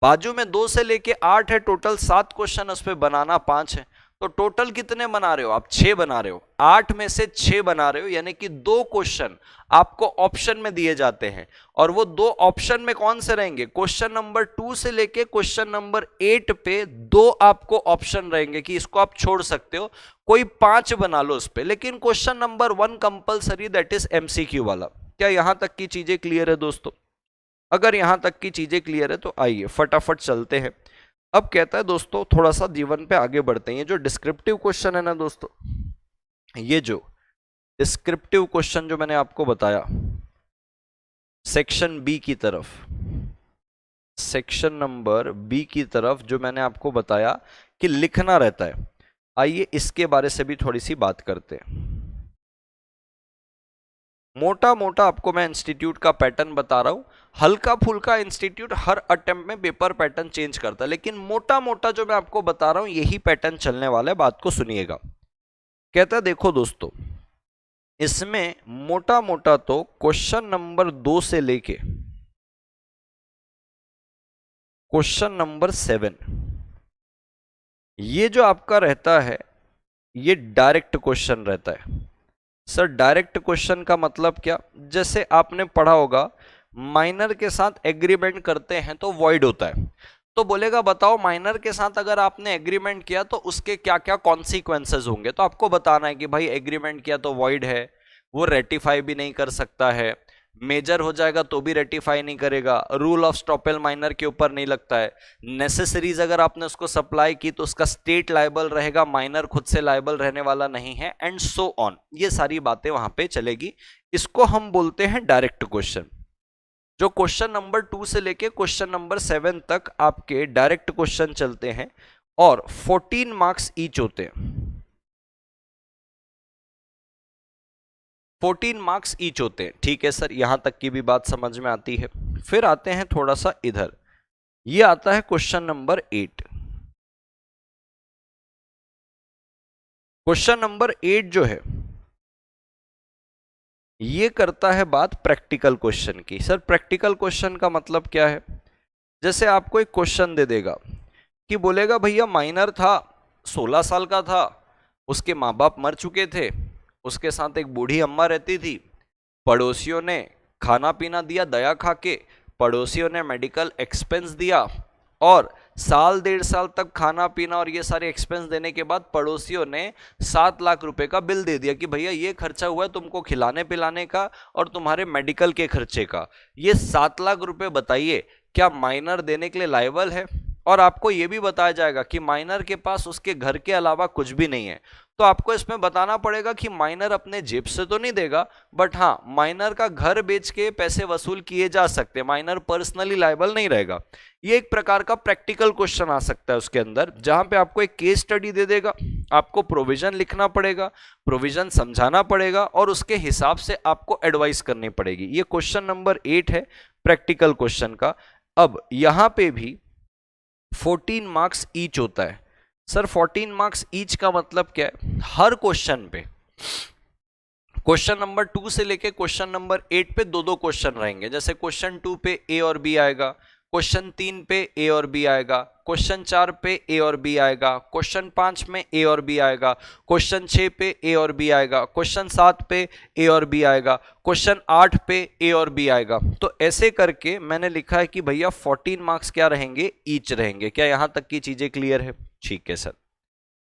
बाजू में 2 से लेके 8 है, टोटल 7 क्वेश्चन, उस पे बनाना 5 है। तो टोटल कितने बना रहे हो आप, 6 बना रहे हो। 8 में से 6 बना रहे हो, यानी कि 2 क्वेश्चन आपको ऑप्शन में दिए जाते हैं, और वो 2 ऑप्शन में कौन से रहेंगे, क्वेश्चन नंबर 2 से लेके क्वेश्चन नंबर 8 पे 2 आपको ऑप्शन रहेंगे कि इसको आप छोड़ सकते हो, कोई 5 बना लो उस पे। लेकिन question number 1 compulsory, that is MCQ वाला। क्या यहां तक की चीजें क्लियर है दोस्तों? अगर यहां तक की चीजें क्लियर है तो आइए फटाफट चलते हैं। अब कहता है दोस्तों थोड़ा सा जीवन पे आगे बढ़ते हैं। ये जो डिस्क्रिप्टिव क्वेश्चन है ना दोस्तों, ये जो डिस्क्रिप्टिव क्वेश्चन जो मैंने आपको बताया सेक्शन बी की तरफ, सेक्शन नंबर बी की तरफ जो मैंने आपको बताया कि लिखना रहता है, आइए इसके बारे से भी थोड़ी सी बात करते हैं। मोटा मोटा आपको मैं इंस्टीट्यूट का पैटर्न बता रहा हूं, हल्का फुल्का इंस्टीट्यूट हर अटेम्प्ट में पेपर पैटर्न चेंज करता है, लेकिन मोटा मोटा जो मैं आपको बता रहा हूं यही पैटर्न चलने वाला है। बात को सुनिएगा। कहता है देखो दोस्तों, इसमें मोटा मोटा तो क्वेश्चन नंबर 2 से लेके क्वेश्चन नंबर 7, ये जो आपका रहता है ये डायरेक्ट क्वेश्चन रहता है। सर डायरेक्ट क्वेश्चन का मतलब क्या, जैसे आपने पढ़ा होगा माइनर के साथ एग्रीमेंट करते हैं तो वॉइड होता है। तो बोलेगा बताओ माइनर के साथ अगर आपने एग्रीमेंट किया तो उसके क्या क्या कॉन्सिक्वेंसेज होंगे। तो आपको बताना है कि भाई एग्रीमेंट किया तो वॉइड है, वो रेटिफाई भी नहीं कर सकता है, मेजर हो जाएगा तो भी रेटिफाई नहीं करेगा, रूल ऑफ स्टॉपेल माइनर के ऊपर नहीं लगता है, नेसेसरीज अगर आपने उसको सप्लाई की तो उसका स्टेट लायबल रहेगा, माइनर खुद से लायबल रहने वाला नहीं है, एंड सो ऑन, ये सारी बातें वहां पे चलेगी। इसको हम बोलते हैं डायरेक्ट क्वेश्चन। जो क्वेश्चन नंबर 2 से लेके क्वेश्चन नंबर 7 तक आपके डायरेक्ट क्वेश्चन चलते हैं और 14 मार्क्स ईच होते हैं, 14 मार्क्स ईच होते हैं। ठीक है सर, यहां तक की भी बात समझ में आती है। फिर आते हैं थोड़ा सा इधर, ये आता है क्वेश्चन नंबर 8। क्वेश्चन नंबर 8 जो है ये करता है बात प्रैक्टिकल क्वेश्चन की। सर प्रैक्टिकल क्वेश्चन का मतलब क्या है? जैसे आपको एक क्वेश्चन दे देगा कि बोलेगा भैया माइनर था, 16 साल का था, उसके माँ बाप मर चुके थे, उसके साथ एक बूढ़ी अम्मा रहती थी, पड़ोसियों ने खाना पीना दिया दया खा के, पड़ोसियों ने मेडिकल एक्सपेंस दिया, और साल 1.5 साल तक खाना पीना और ये सारे एक्सपेंस देने के बाद पड़ोसियों ने 7 लाख रुपए का बिल दे दिया कि भैया ये खर्चा हुआ है तुमको खिलाने पिलाने का और तुम्हारे मेडिकल के खर्चे का, ये 7 लाख रुपए बताइए क्या माइनर देने के लिए लायबल है? और आपको यह भी बताया जाएगा कि माइनर के पास उसके घर के अलावा कुछ भी नहीं है, तो आपको इसमें बताना पड़ेगा कि माइनर अपने जेब से तो नहीं देगा, बट हाँ माइनर का घर बेच के पैसे वसूल किए जा सकते हैं, माइनर पर्सनली लायबल नहीं रहेगा। ये एक प्रकार का प्रैक्टिकल क्वेश्चन आ सकता है उसके अंदर, जहां पे आपको एक केस स्टडी दे देगा, आपको प्रोविजन लिखना पड़ेगा, प्रोविजन समझाना पड़ेगा और उसके हिसाब से आपको एडवाइस करनी पड़ेगी। ये क्वेश्चन नंबर 8 है प्रैक्टिकल क्वेश्चन का। अब यहां पे भी 14 मार्क्स ईच होता है। सर 14 मार्क्स ईच का मतलब क्या है? हर क्वेश्चन पे, क्वेश्चन नंबर 2 से लेके क्वेश्चन नंबर 8 पे दो क्वेश्चन रहेंगे। जैसे क्वेश्चन 2 पे ए और बी आएगा, क्वेश्चन 3 पे ए और बी आएगा, क्वेश्चन 4 पे ए और बी आएगा, क्वेश्चन 5 में ए और बी आएगा, क्वेश्चन 6 पे ए और बी आएगा, क्वेश्चन 7 पे ए और बी आएगा, क्वेश्चन 8 पे ए और बी आएगा। तो ऐसे करके मैंने लिखा है कि भैया 14 मार्क्स क्या रहेंगे? ईच रहेंगे। क्या यहां तक की चीजें क्लियर है? ठीक है सर।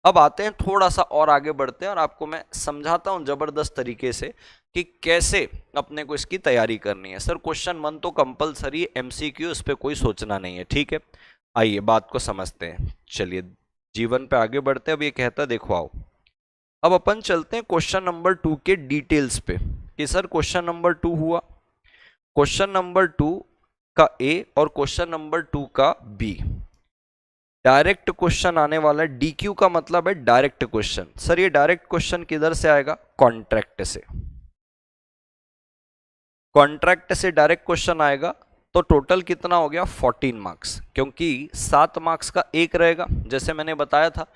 अब आते हैं थोड़ा सा और आगे बढ़ते हैं और आपको मैं समझाता हूं जबरदस्त तरीके से कि कैसे अपने को इसकी तैयारी करनी है। सर क्वेश्चन 1 तो कंपलसरी MCQ, इस पे कोई सोचना नहीं है। ठीक है, आइए बात को समझते हैं। चलिए जीवन पे आगे बढ़ते हैं। अब ये कहता देखो आओ, अब अपन चलते हैं क्वेश्चन नंबर 2 के डिटेल्स पे कि सर क्वेश्चन नंबर 2 हुआ, क्वेश्चन नंबर 2 का ए और क्वेश्चन नंबर 2 का बी। डायरेक्ट क्वेश्चन आने वाला है। DQ का मतलब है डायरेक्ट क्वेश्चन। सर ये डायरेक्ट क्वेश्चन किधर से आएगा? कॉन्ट्रैक्ट से। कॉन्ट्रैक्ट से डायरेक्ट क्वेश्चन आएगा तो टोटल कितना हो गया? 14 मार्क्स, क्योंकि 7 मार्क्स का एक रहेगा। जैसे मैंने बताया था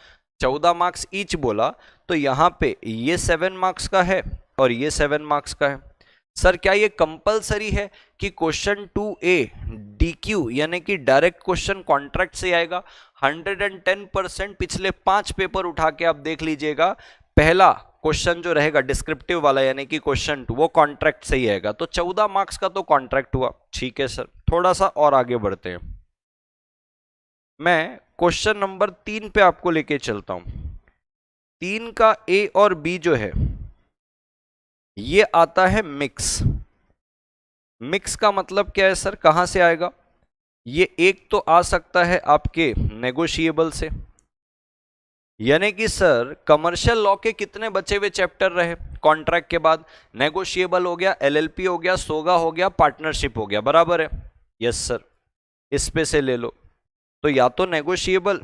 14 मार्क्स ईच बोला, तो यहां पे ये 7 मार्क्स का है और ये 7 मार्क्स का है। सर क्या ये कंपलसरी है कि क्वेश्चन 2A DQ यानी कि डायरेक्ट क्वेश्चन कॉन्ट्रैक्ट से आएगा? 110% पिछले 5 पेपर उठा के आप देख लीजिएगा, पहला क्वेश्चन जो रहेगा डिस्क्रिप्टिव वाला यानी कि क्वेश्चन 2 वो कॉन्ट्रैक्ट से ही आएगा। तो 14 मार्क्स का तो कॉन्ट्रैक्ट हुआ। ठीक है सर, थोड़ा सा और आगे बढ़ते हैं। मैं क्वेश्चन नंबर 3 पे आपको लेके चलता हूं। 3 का ए और बी जो है ये आता है मिक्स। मिक्स का मतलब क्या है सर? कहां से आएगा? ये एक तो आ सकता है आपके नेगोशिएबल से, यानी कि सर कमर्शियल लॉ के कितने बचे हुए चैप्टर रहे कॉन्ट्रैक्ट के बाद? नेगोशिएबल हो गया, LLP हो गया, सोगा हो गया, पार्टनरशिप हो गया, बराबर है? यस सर, इस पे से ले लो। तो या तो नेगोशिएबल,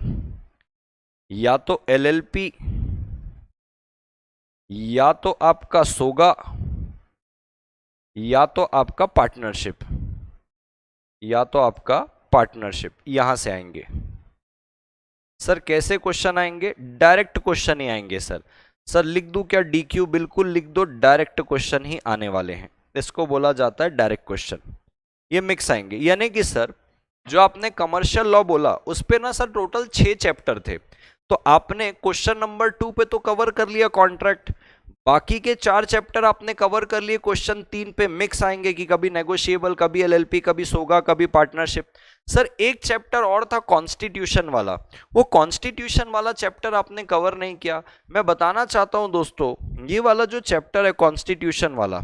या तो LLP, या तो आपका सोगा, या तो आपका पार्टनरशिप, या तो आपका पार्टनरशिप। यहां से आएंगे। सर कैसे क्वेश्चन आएंगे? डायरेक्ट क्वेश्चन ही आएंगे सर। सर लिख दूं क्या DQ? बिल्कुल लिख दो, डायरेक्ट क्वेश्चन ही आने वाले हैं। इसको बोला जाता है डायरेक्ट क्वेश्चन। ये मिक्स आएंगे, यानी कि सर जो आपने कमर्शियल लॉ बोला उस पे ना सर टोटल 6 चैप्टर थे, तो आपने क्वेश्चन नंबर 2 पे तो कवर कर लिया कॉन्ट्रैक्ट, बाकी के 4 चैप्टर आपने कवर कर लिए। क्वेश्चन 3 पे मिक्स आएंगे कि कभी नेगोशिएबल, कभी LLP, कभी सोगा, कभी पार्टनरशिप। सर एक चैप्टर और था कॉन्स्टिट्यूशन वाला, वो कॉन्स्टिट्यूशन वाला चैप्टर आपने कवर नहीं किया। मैं बताना चाहता हूं दोस्तों, ये वाला जो चैप्टर है कॉन्स्टिट्यूशन वाला,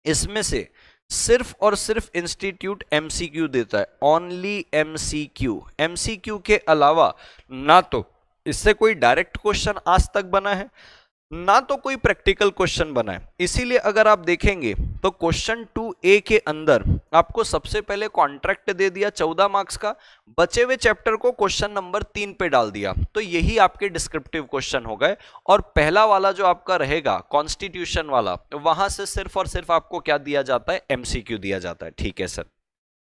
इसमें से सिर्फ और सिर्फ इंस्टीट्यूट एमसीक्यू देता है, ओनली एमसीक्यू। एमसीक्यू के अलावा ना तो इससे कोई डायरेक्ट क्वेश्चन आज तक बना है, ना तो कोई प्रैक्टिकल क्वेश्चन बना है। इसीलिए अगर आप देखेंगे तो क्वेश्चन 2A के अंदर आपको सबसे पहले कॉन्ट्रैक्ट दे दिया 14 मार्क्स का, बचे हुए चैप्टर को क्वेश्चन नंबर 3 पे डाल दिया, तो यही आपके डिस्क्रिप्टिव क्वेश्चन हो गए। और पहला वाला जो आपका रहेगा कॉन्स्टिट्यूशन वाला, वहां से सिर्फ और सिर्फ आपको क्या दिया जाता है, एमसीक्यू दिया जाता है। ठीक है सर,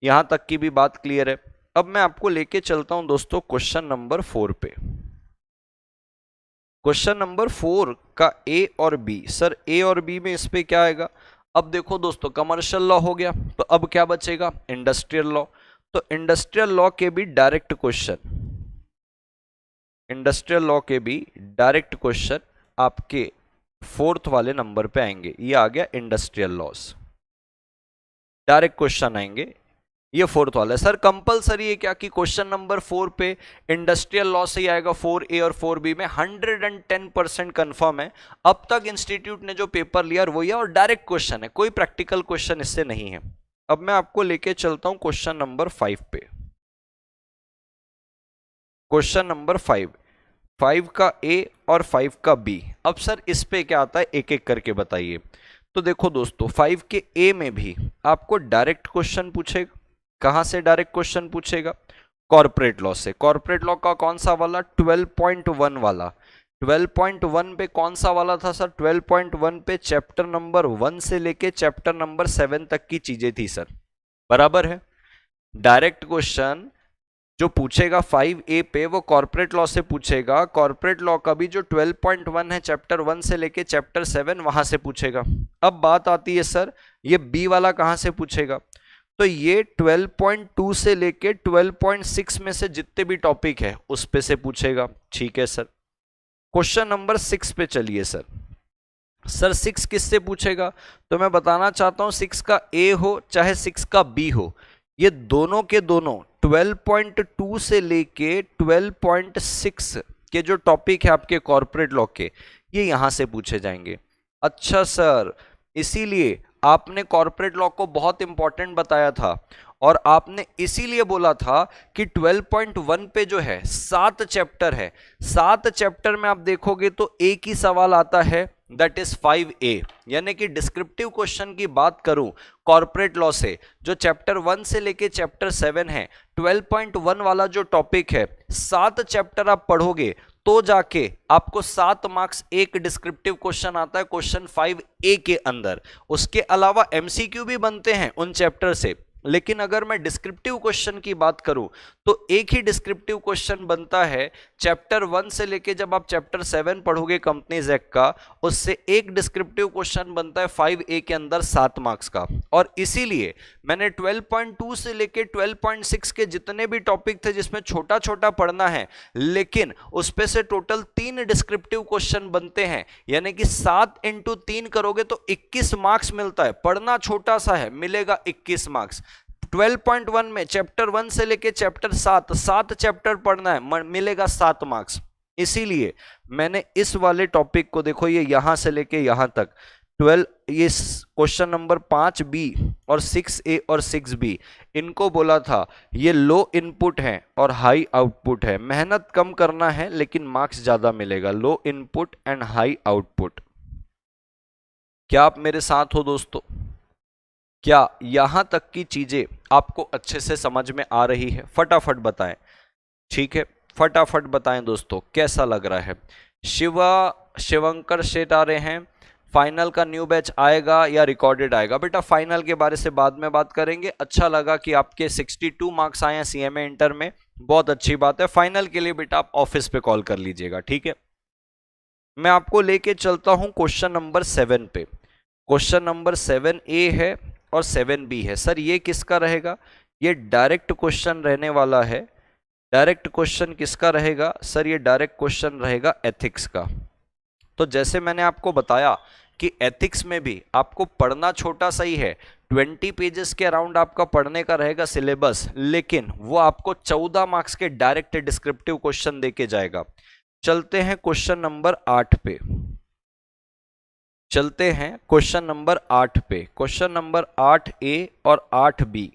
यहां तक की भी बात क्लियर है। अब मैं आपको लेके चलता हूं दोस्तों क्वेश्चन नंबर 4 पे। क्वेश्चन नंबर 4 का ए और बी, सर ए और बी में इस पे क्या आएगा। अब देखो दोस्तों, कमर्शियल लॉ हो गया, तो अब क्या बचेगा, इंडस्ट्रियल लॉ। तो इंडस्ट्रियल लॉ के भी डायरेक्ट क्वेश्चन, इंडस्ट्रियल लॉ के भी डायरेक्ट क्वेश्चन आपके 4th वाले नंबर पे आएंगे। ये आ गया इंडस्ट्रियल लॉस, डायरेक्ट क्वेश्चन आएंगे, ये 4th वाला है। सर कंपलसरी है क्या कि क्वेश्चन नंबर 4 पे इंडस्ट्रियल लॉ से ही आएगा 4A और 4B में, 110% कंफर्म है। अब तक इंस्टीट्यूट ने जो पेपर लिया वही है और डायरेक्ट क्वेश्चन है, कोई प्रैक्टिकल क्वेश्चन इससे नहीं है। अब मैं आपको लेके चलता हूं क्वेश्चन नंबर 5 पे। क्वेश्चन नंबर 5 का A और 5 का B। अब सर इस पे क्या आता है, एक एक करके बताइए। तो देखो दोस्तों, 5 के A में भी आपको डायरेक्ट क्वेश्चन पूछेगा। कहां से डायरेक्ट क्वेश्चन पूछेगा, कॉर्पोरेट लॉ से। कॉर्पोरेट लॉ का कौन सा वाला, 12.1 वाला। 12.1 पे कौन सा वाला था सर, 12.1 पे चैप्टर नंबर 1 से लेके चैप्टर नंबर 7 तक की चीजें थी सर, बराबर है। डायरेक्ट क्वेश्चन जो पूछेगा 5A पे वो कॉर्पोरेट लॉ से पूछेगा। कॉर्पोरेट लॉ का भी जो 12.1 है चैप्टर 1 से लेके चैप्टर 7 वहां से पूछेगा। अब बात आती है सर, ये B वाला कहां से पूछेगा, तो ये 12.2 से लेके 12.6 में से जितने भी टॉपिक है उस पे से पूछेगा। ठीक है सर, क्वेश्चन नंबर 6 पे चलिए सर। सर 6 किससे पूछेगा, तो मैं बताना चाहता हूं 6 का A हो चाहे 6 का B हो, ये दोनों के दोनों 12.2 से लेके 12.6 के जो टॉपिक है आपके कॉर्पोरेट लॉ के, ये यहां से पूछे जाएंगे। अच्छा सर, इसीलिए आपने कॉर्पोरेट लॉ को बहुत इंपॉर्टेंट बताया था और आपने इसीलिए बोला था कि 12.1 पे जो है 7 चैप्टर है, 7 चैप्टर में आप देखोगे तो एक ही सवाल आता है, दैट इज 5A। यानी कि डिस्क्रिप्टिव क्वेश्चन की बात करूं कॉर्पोरेट लॉ से, जो चैप्टर 1 से लेके चैप्टर 7 है, 12.1 वाला जो टॉपिक है, 7 चैप्टर आप पढ़ोगे तो जाके आपको 7 मार्क्स एक डिस्क्रिप्टिव क्वेश्चन आता है क्वेश्चन 5A के अंदर। उसके अलावा एमसीक्यू भी बनते हैं उन चैप्टर से, लेकिन अगर मैं डिस्क्रिप्टिव क्वेश्चन की बात करूं तो एक ही डिस्क्रिप्टिव क्वेश्चन बनता है चैप्टर 1 से लेके जब आप चैप्टर 7 पढ़ोगे कंपनीज एक्ट का, उससे एक डिस्क्रिप्टिव क्वेश्चन बनता है 5A के अंदर 7 मार्क्स का। और इसीलिए मैंने 12.2 से लेके 12.6 के जितने भी टॉपिक थे जिसमें छोटा छोटा पढ़ना है, लेकिन उस पे से टोटल 3 डिस्क्रिप्टिव क्वेश्चन बनते हैं, यानी कि 7 × 3 करोगे तो 21 मार्क्स मिलता है। पढ़ना छोटा सा है, मिलेगा 21 मार्क्स। 12.1 में चैप्टर 1 से लेके चैप्टर 7 चैप्टर पढ़ना है, मिलेगा 7 मार्क्स। इसीलिए मैंने इस वाले टॉपिक को, देखो ये यहां से लेके यहां तक 12, ये क्वेश्चन नंबर 5B और 6A और 6B, इनको बोला था ये लो इनपुट है और हाई आउटपुट है, मेहनत कम करना है लेकिन मार्क्स ज्यादा मिलेगा। लो इनपुट एंड हाई आउटपुट। क्या आप मेरे साथ हो दोस्तों, क्या यहां तक की चीजें आपको अच्छे से समझ में आ रही है, फटाफट बताएं। ठीक है, फटाफट बताएं दोस्तों कैसा लग रहा है। शिवंकर शेठ आ रहे हैं, फाइनल का न्यू बैच आएगा या रिकॉर्डेड आएगा। बेटा फाइनल के बारे से बाद में बात करेंगे। अच्छा लगा कि आपके 62 मार्क्स आए हैं CMA इंटर में, बहुत अच्छी बात है। फाइनल के लिए बेटा आप ऑफिस पे कॉल कर लीजिएगा, ठीक है। मैं आपको लेके चलता हूं क्वेश्चन नंबर 7 पे। क्वेश्चन नंबर 7A है और 7B है। सर ये किसका रहेगा, ये डायरेक्ट क्वेश्चन रहने वाला है। डायरेक्ट क्वेश्चन किसका रहेगा सर, ये डायरेक्ट क्वेश्चन रहेगा एथिक्स का। तो जैसे मैंने आपको बताया कि एथिक्स में भी आपको पढ़ना छोटा सा ही है, 20 पेजेस के अराउंड आपका पढ़ने का रहेगा सिलेबस, लेकिन वो आपको 14 मार्क्स के डायरेक्ट डिस्क्रिप्टिव क्वेश्चन देके जाएगा। चलते हैं क्वेश्चन नंबर 8 पे। चलते हैं क्वेश्चन नंबर 8 पे। क्वेश्चन नंबर 8A और 8B।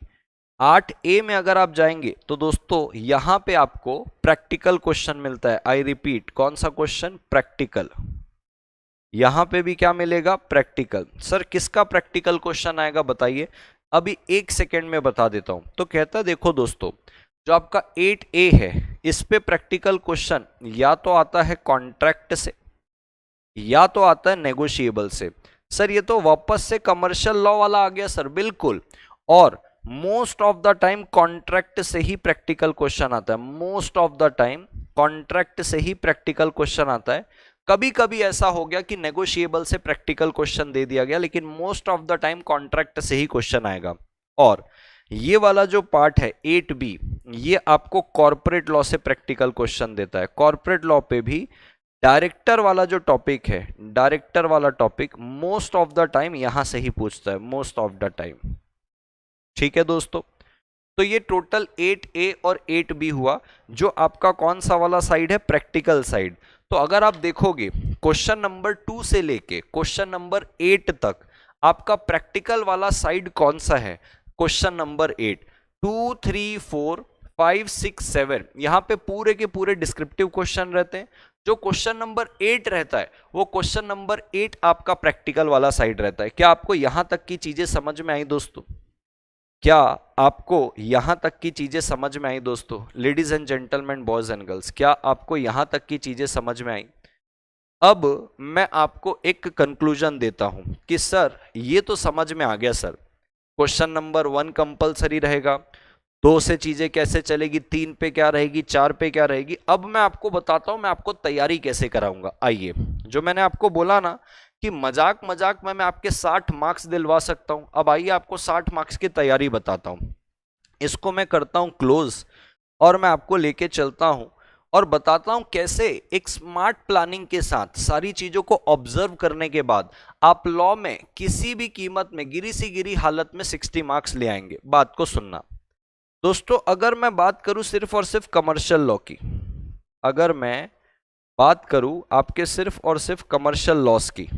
8A में अगर आप जाएंगे तो दोस्तों यहां पे आपको प्रैक्टिकल क्वेश्चन मिलता है। आई रिपीट, कौन सा क्वेश्चन? प्रैक्टिकल। यहां पे भी क्या मिलेगा? प्रैक्टिकल। सर किसका प्रैक्टिकल क्वेश्चन आएगा बताइए? अभी 1 सेकेंड में बता देता हूं। तो कहता है देखो दोस्तों, जो आपका 8A है इस पे प्रैक्टिकल क्वेश्चन या तो आता है कॉन्ट्रैक्ट से या तो आता है नेगोशिएबल से। सर ये तो वापस से कमर्शियल लॉ वाला आ गया सर। बिल्कुल, और most of the time contract से ही प्रैक्टिकल क्वेश्चन आता है। Most of the time contract से ही प्रैक्टिकल क्वेश्चन आता है। कभी कभी ऐसा हो गया कि नेगोशिएबल से प्रैक्टिकल क्वेश्चन दे दिया गया, लेकिन most of the time contract से ही क्वेश्चन आएगा। और ये वाला जो पार्ट है 8B, ये आपको कॉर्पोरेट लॉ से प्रैक्टिकल क्वेश्चन देता है। कॉर्पोरेट लॉ पे भी डायरेक्टर वाला जो टॉपिक है, डायरेक्टर वाला topic most of the time यहां से ही पूछता है, मोस्ट ऑफ द टाइम। ठीक है दोस्तों, तो ये टोटल 8A और 8B हुआ, जो आपका कौन सा वाला साइड है? Practical side. तो अगर आप देखोगे क्वेश्चन नंबर 2 से लेके क्वेश्चन नंबर 8 तक आपका प्रैक्टिकल वाला साइड कौन सा है? Question number 8। 2, 3, 4, 5, 6, 7 यहां पे पूरे के पूरे डिस्क्रिप्टिव क्वेश्चन रहते हैं। जो क्वेश्चन नंबर 8 रहता है वो क्वेश्चन नंबर 8 आपका प्रैक्टिकल वाला साइड रहता है। क्या आपको यहां तक की चीजें समझ में आई दोस्तों? क्या आपको यहां तक की चीजें समझ में आई दोस्तों? Ladies and gentleman, boys and girls, क्या आपको यहां तक की चीजें समझ में आई? अब मैं आपको एक कंक्लूजन देता हूं कि सर ये तो समझ में आ गया सर, क्वेश्चन नंबर 1 कंपलसरी रहेगा, 2 से चीजें कैसे चलेगी, 3 पे क्या रहेगी, 4 पे क्या रहेगी। अब मैं आपको बताता हूं मैं आपको तैयारी कैसे कराऊंगा। आइए, जो मैंने आपको बोला ना कि मजाक मजाक में मैं आपके 60 मार्क्स दिलवा सकता हूं, अब आइए आपको 60 मार्क्स की तैयारी बताता हूं। इसको मैं करता हूं क्लोज और मैं आपको लेके चलता हूं और बताता हूं कैसे एक स्मार्ट प्लानिंग के साथ सारी चीजों को ऑब्जर्व करने के बाद आप लॉ में किसी भी कीमत में गिरी सी गिरी हालत में 60 मार्क्स ले आएंगे। बात को सुनना दोस्तों, अगर मैं बात करूं सिर्फ और सिर्फ कमर्शियल लॉ की, अगर मैं बात करूं आपके सिर्फ और सिर्फ कमर्शियल लॉस की,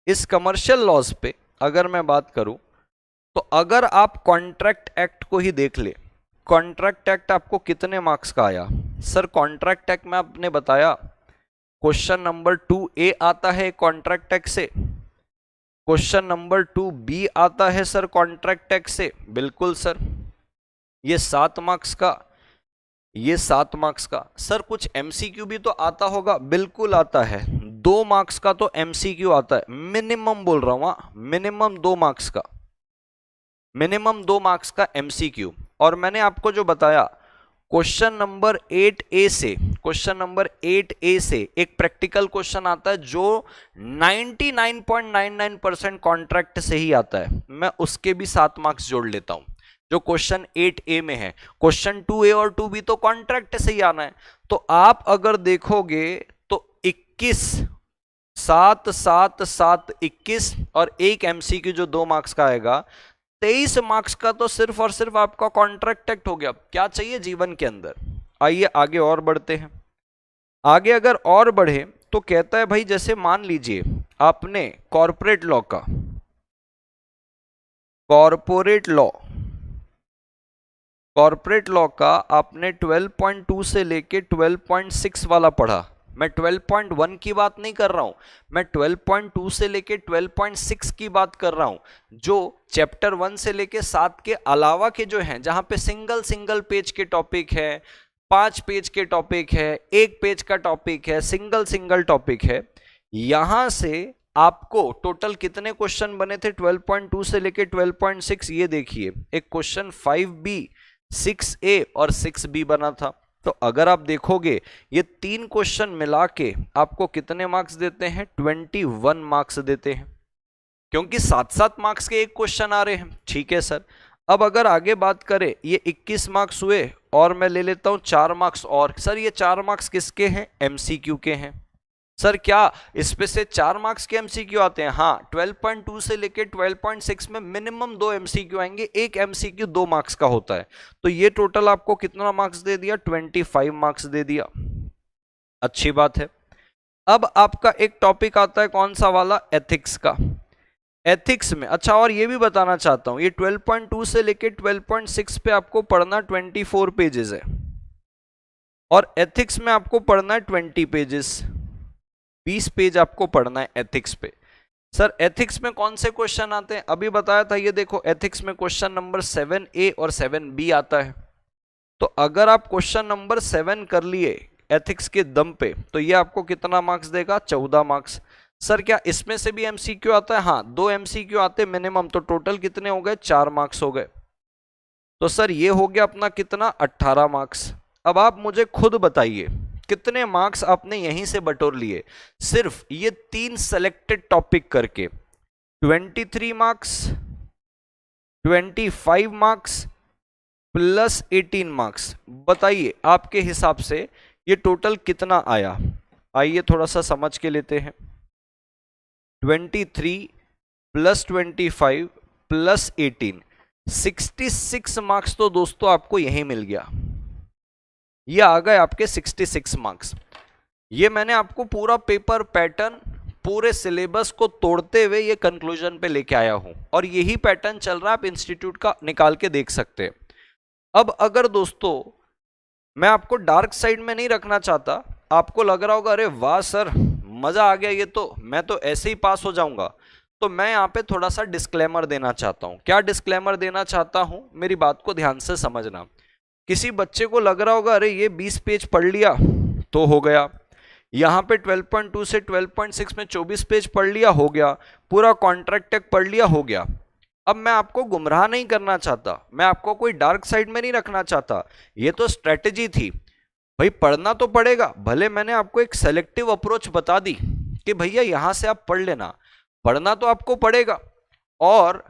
इस कमर्शियल लॉस पे अगर मैं बात करूं तो अगर आप कॉन्ट्रैक्ट एक्ट को ही देख ले, कॉन्ट्रैक्ट एक्ट आपको कितने मार्क्स का आया? सर कॉन्ट्रैक्ट एक्ट में आपने बताया क्वेश्चन नंबर 2A आता है कॉन्ट्रैक्ट एक्ट से, क्वेश्चन नंबर 2B आता है सर कॉन्ट्रैक्ट एक्ट से। बिल्कुल सर, ये 7 मार्क्स का, ये 7 मार्क्स का। सर कुछ एमसीक्यू भी तो आता होगा? बिल्कुल आता है, 2 मार्क्स का तो एमसीक्यू आता है, मिनिमम बोल रहा हूं, मिनिमम 2 मार्क्स का, मिनिमम 2 मार्क्स का एमसीक्यू। और मैंने आपको जो बताया क्वेश्चन नंबर 8A से, क्वेश्चन नंबर 8A से एक प्रैक्टिकल क्वेश्चन आता है जो 99.99% कॉन्ट्रैक्ट से ही आता है, मैं उसके भी 7 मार्क्स जोड़ लेता हूं जो क्वेश्चन 8A में है। क्वेश्चन 2A और 2B तो कॉन्ट्रैक्ट से ही आना है। तो आप अगर देखोगे तो 21, 7, 7, 7, 21 और एक एमसीक्यू जो 2 मार्क्स का आएगा, 23 मार्क्स का तो सिर्फ और सिर्फ आपका कॉन्ट्रैक्ट एक्ट हो गया। क्या चाहिए जीवन के अंदर? आइए आगे और बढ़ते हैं। आगे अगर और बढ़े तो कहता है भाई जैसे मान लीजिए आपने कॉर्पोरेट लॉ का, कॉर्पोरेट लॉ, कॉर्पोरेट लॉ का आपने 12.2 से लेके 12.6 वाला पढ़ा। मैं 12.1 की बात नहीं कर रहा हूं, मैं 12.2 से लेके 12.6 की बात कर रहा हूं, जो चैप्टर 1 से लेके 7 के अलावा के जो हैं, जहां पे सिंगल सिंगल पेज के टॉपिक है, 5 पेज के टॉपिक है, 1 पेज का टॉपिक है, सिंगल सिंगल टॉपिक है। यहां से आपको टोटल कितने क्वेश्चन बने थे 12.2 से लेके 12.6? ये देखिए, एक क्वेश्चन 5B, 6A और 6B बना था। तो अगर आप देखोगे ये 3 क्वेश्चन मिला के आपको कितने मार्क्स देते हैं? 21 मार्क्स देते हैं, क्योंकि 7-7 मार्क्स के एक क्वेश्चन आ रहे हैं। ठीक है सर, अब अगर आगे बात करें, ये 21 मार्क्स हुए और मैं ले लेता हूं 4 मार्क्स और। सर ये 4 मार्क्स किसके हैं? एमसीक्यू के हैं। सर क्या इसमें से 4 मार्क्स के एमसीक्यू आते हैं? हाँ, 12.2 से लेके 12.6 में मिनिमम 2 एमसीक्यू आएंगे, एक एमसीक्यू 2 मार्क्स का होता है। तो ये टोटल आपको कितना मार्क्स दे दिया? 25 मार्क्स दे दिया। अच्छी बात है। अब आपका एक टॉपिक आता है कौन सा वाला, एथिक्स का। एथिक्स में अच्छा, और ये भी बताना चाहता हूं, ये 12.2 से लेके 12.6 पे आपको पढ़ना 24 पेजेस है, और एथिक्स में आपको पढ़ना है 20 पेजेस, 20 पेज आपको पढ़ना है एथिक्स पे। सर एथिक्स में कौन से क्वेश्चन आते हैं, अभी बताया था, ये देखो एथिक्स में क्वेश्चन नंबर 7A और 7B आता है। तो अगर आप क्वेश्चन नंबर 7 कर लिए एथिक्स के दम पे, तो ये आपको कितना मार्क्स देगा, 14 मार्क्स। सर क्या इसमें से भी एमसीक्यू आता है, हाँ 2 एमसीक्यू आते मिनिमम, तो टोटल कितने हो गए, 4 मार्क्स हो गए। तो सर ये हो गया अपना कितना, 18 मार्क्स। अब आप मुझे खुद बताइए कितने मार्क्स आपने यहीं से बटोर लिए, सिर्फ ये 3 सेलेक्टेड टॉपिक करके। 23 मार्क्स, 25 मार्क्स प्लस 18 मार्क्स। बताइए आपके हिसाब से ये टोटल कितना आया, आइए थोड़ा सा समझ के लेते हैं। 23 प्लस 25 प्लस 18, 66 मार्क्स तो दोस्तों आपको यहीं मिल गया। ये आ गए आपके 66 मार्क्स। ये मैंने आपको पूरा पेपर पैटर्न, पूरे सिलेबस को तोड़ते हुए ये कंक्लूजन पे लेके आया हूं, और यही पैटर्न चल रहा है, आप इंस्टीट्यूट का निकाल के देख सकते हैं। अब अगर दोस्तों मैं आपको डार्क साइड में नहीं रखना चाहता, आपको लग रहा होगा अरे वाह सर मजा आ गया, ये तो मैं तो ऐसे ही पास हो जाऊंगा, तो मैं यहाँ पे थोड़ा सा डिस्क्लेमर देना चाहता हूँ। क्या डिस्क्लेमर देना चाहता हूँ, मेरी बात को ध्यान से समझना। किसी बच्चे को लग रहा होगा अरे ये 20 पेज पढ़ लिया तो हो गया, यहाँ पे 12.2 से 12.6 में 24 पेज पढ़ लिया हो गया, पूरा कॉन्ट्रैक्ट तक पढ़ लिया हो गया। अब मैं आपको गुमराह नहीं करना चाहता, मैं आपको कोई डार्क साइड में नहीं रखना चाहता, ये तो स्ट्रेटेजी थी भाई, पढ़ना तो पड़ेगा। भले मैंने आपको एक सेलेक्टिव अप्रोच बता दी कि भैया यहां से आप पढ़ लेना, पढ़ना तो आपको पड़ेगा। और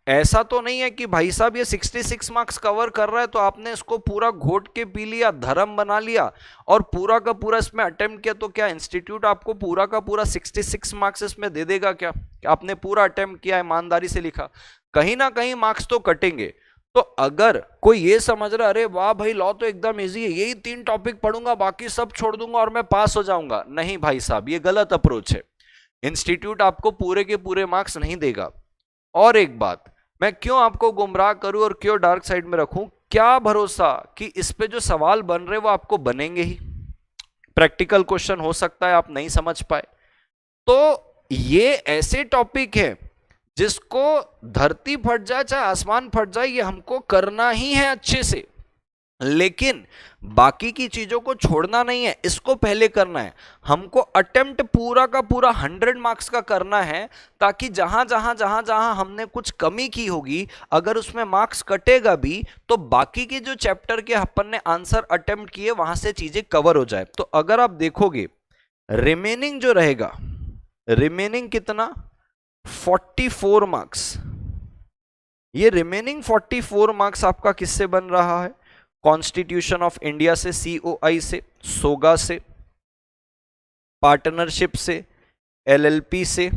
ऐसा तो नहीं है कि भाई साहब ये 66 मार्क्स कवर कर रहा है तो आपने इसको पूरा घोट के पी लिया, धर्म बना लिया और पूरा का पूरा इसमें अटेम्प्ट किया, तो क्या इंस्टीट्यूट आपको पूरा का पूरा 66 मार्क्स इसमें दे देगा क्या? आपने पूरा अटेम्प्ट किया, ईमानदारी से लिखा, कहीं ना कहीं मार्क्स तो कटेंगे। तो अगर कोई ये समझ रहा अरे वाह भाई लॉ तो एकदम इजी है, यही 3 टॉपिक पढ़ूंगा बाकी सब छोड़ दूंगा और मैं पास हो जाऊंगा, नहीं भाई साहब ये गलत अप्रोच है। इंस्टीट्यूट आपको पूरे के पूरे मार्क्स नहीं देगा। और एक बात, मैं क्यों आपको गुमराह करूं और क्यों डार्क साइड में रखूं, क्या भरोसा कि इस पे जो सवाल बन रहे वो आपको बनेंगे ही, प्रैक्टिकल क्वेश्चन हो सकता है आप नहीं समझ पाए। तो ये ऐसे टॉपिक है जिसको धरती फट जाए चाहे आसमान फट जाए ये हमको करना ही है अच्छे से, लेकिन बाकी की चीजों को छोड़ना नहीं है, इसको पहले करना है। हमको अटेम्प्ट पूरा का पूरा 100 मार्क्स का करना है, ताकि जहां जहां हमने कुछ कमी की होगी, अगर उसमें मार्क्स कटेगा भी तो बाकी के जो चैप्टर के अपन ने आंसर अटेम्प्ट किए वहां से चीजें कवर हो जाए। तो अगर आप देखोगे रिमेनिंग जो रहेगा, रिमेनिंग कितना, 44 मार्क्स, ये रिमेनिंग 44 मार्क्स आपका किससे बन रहा है, कॉन्स्टिट्यूशन ऑफ इंडिया से, सीओआई से, सोगा से, पार्टनरशिप से, एलएलपी से,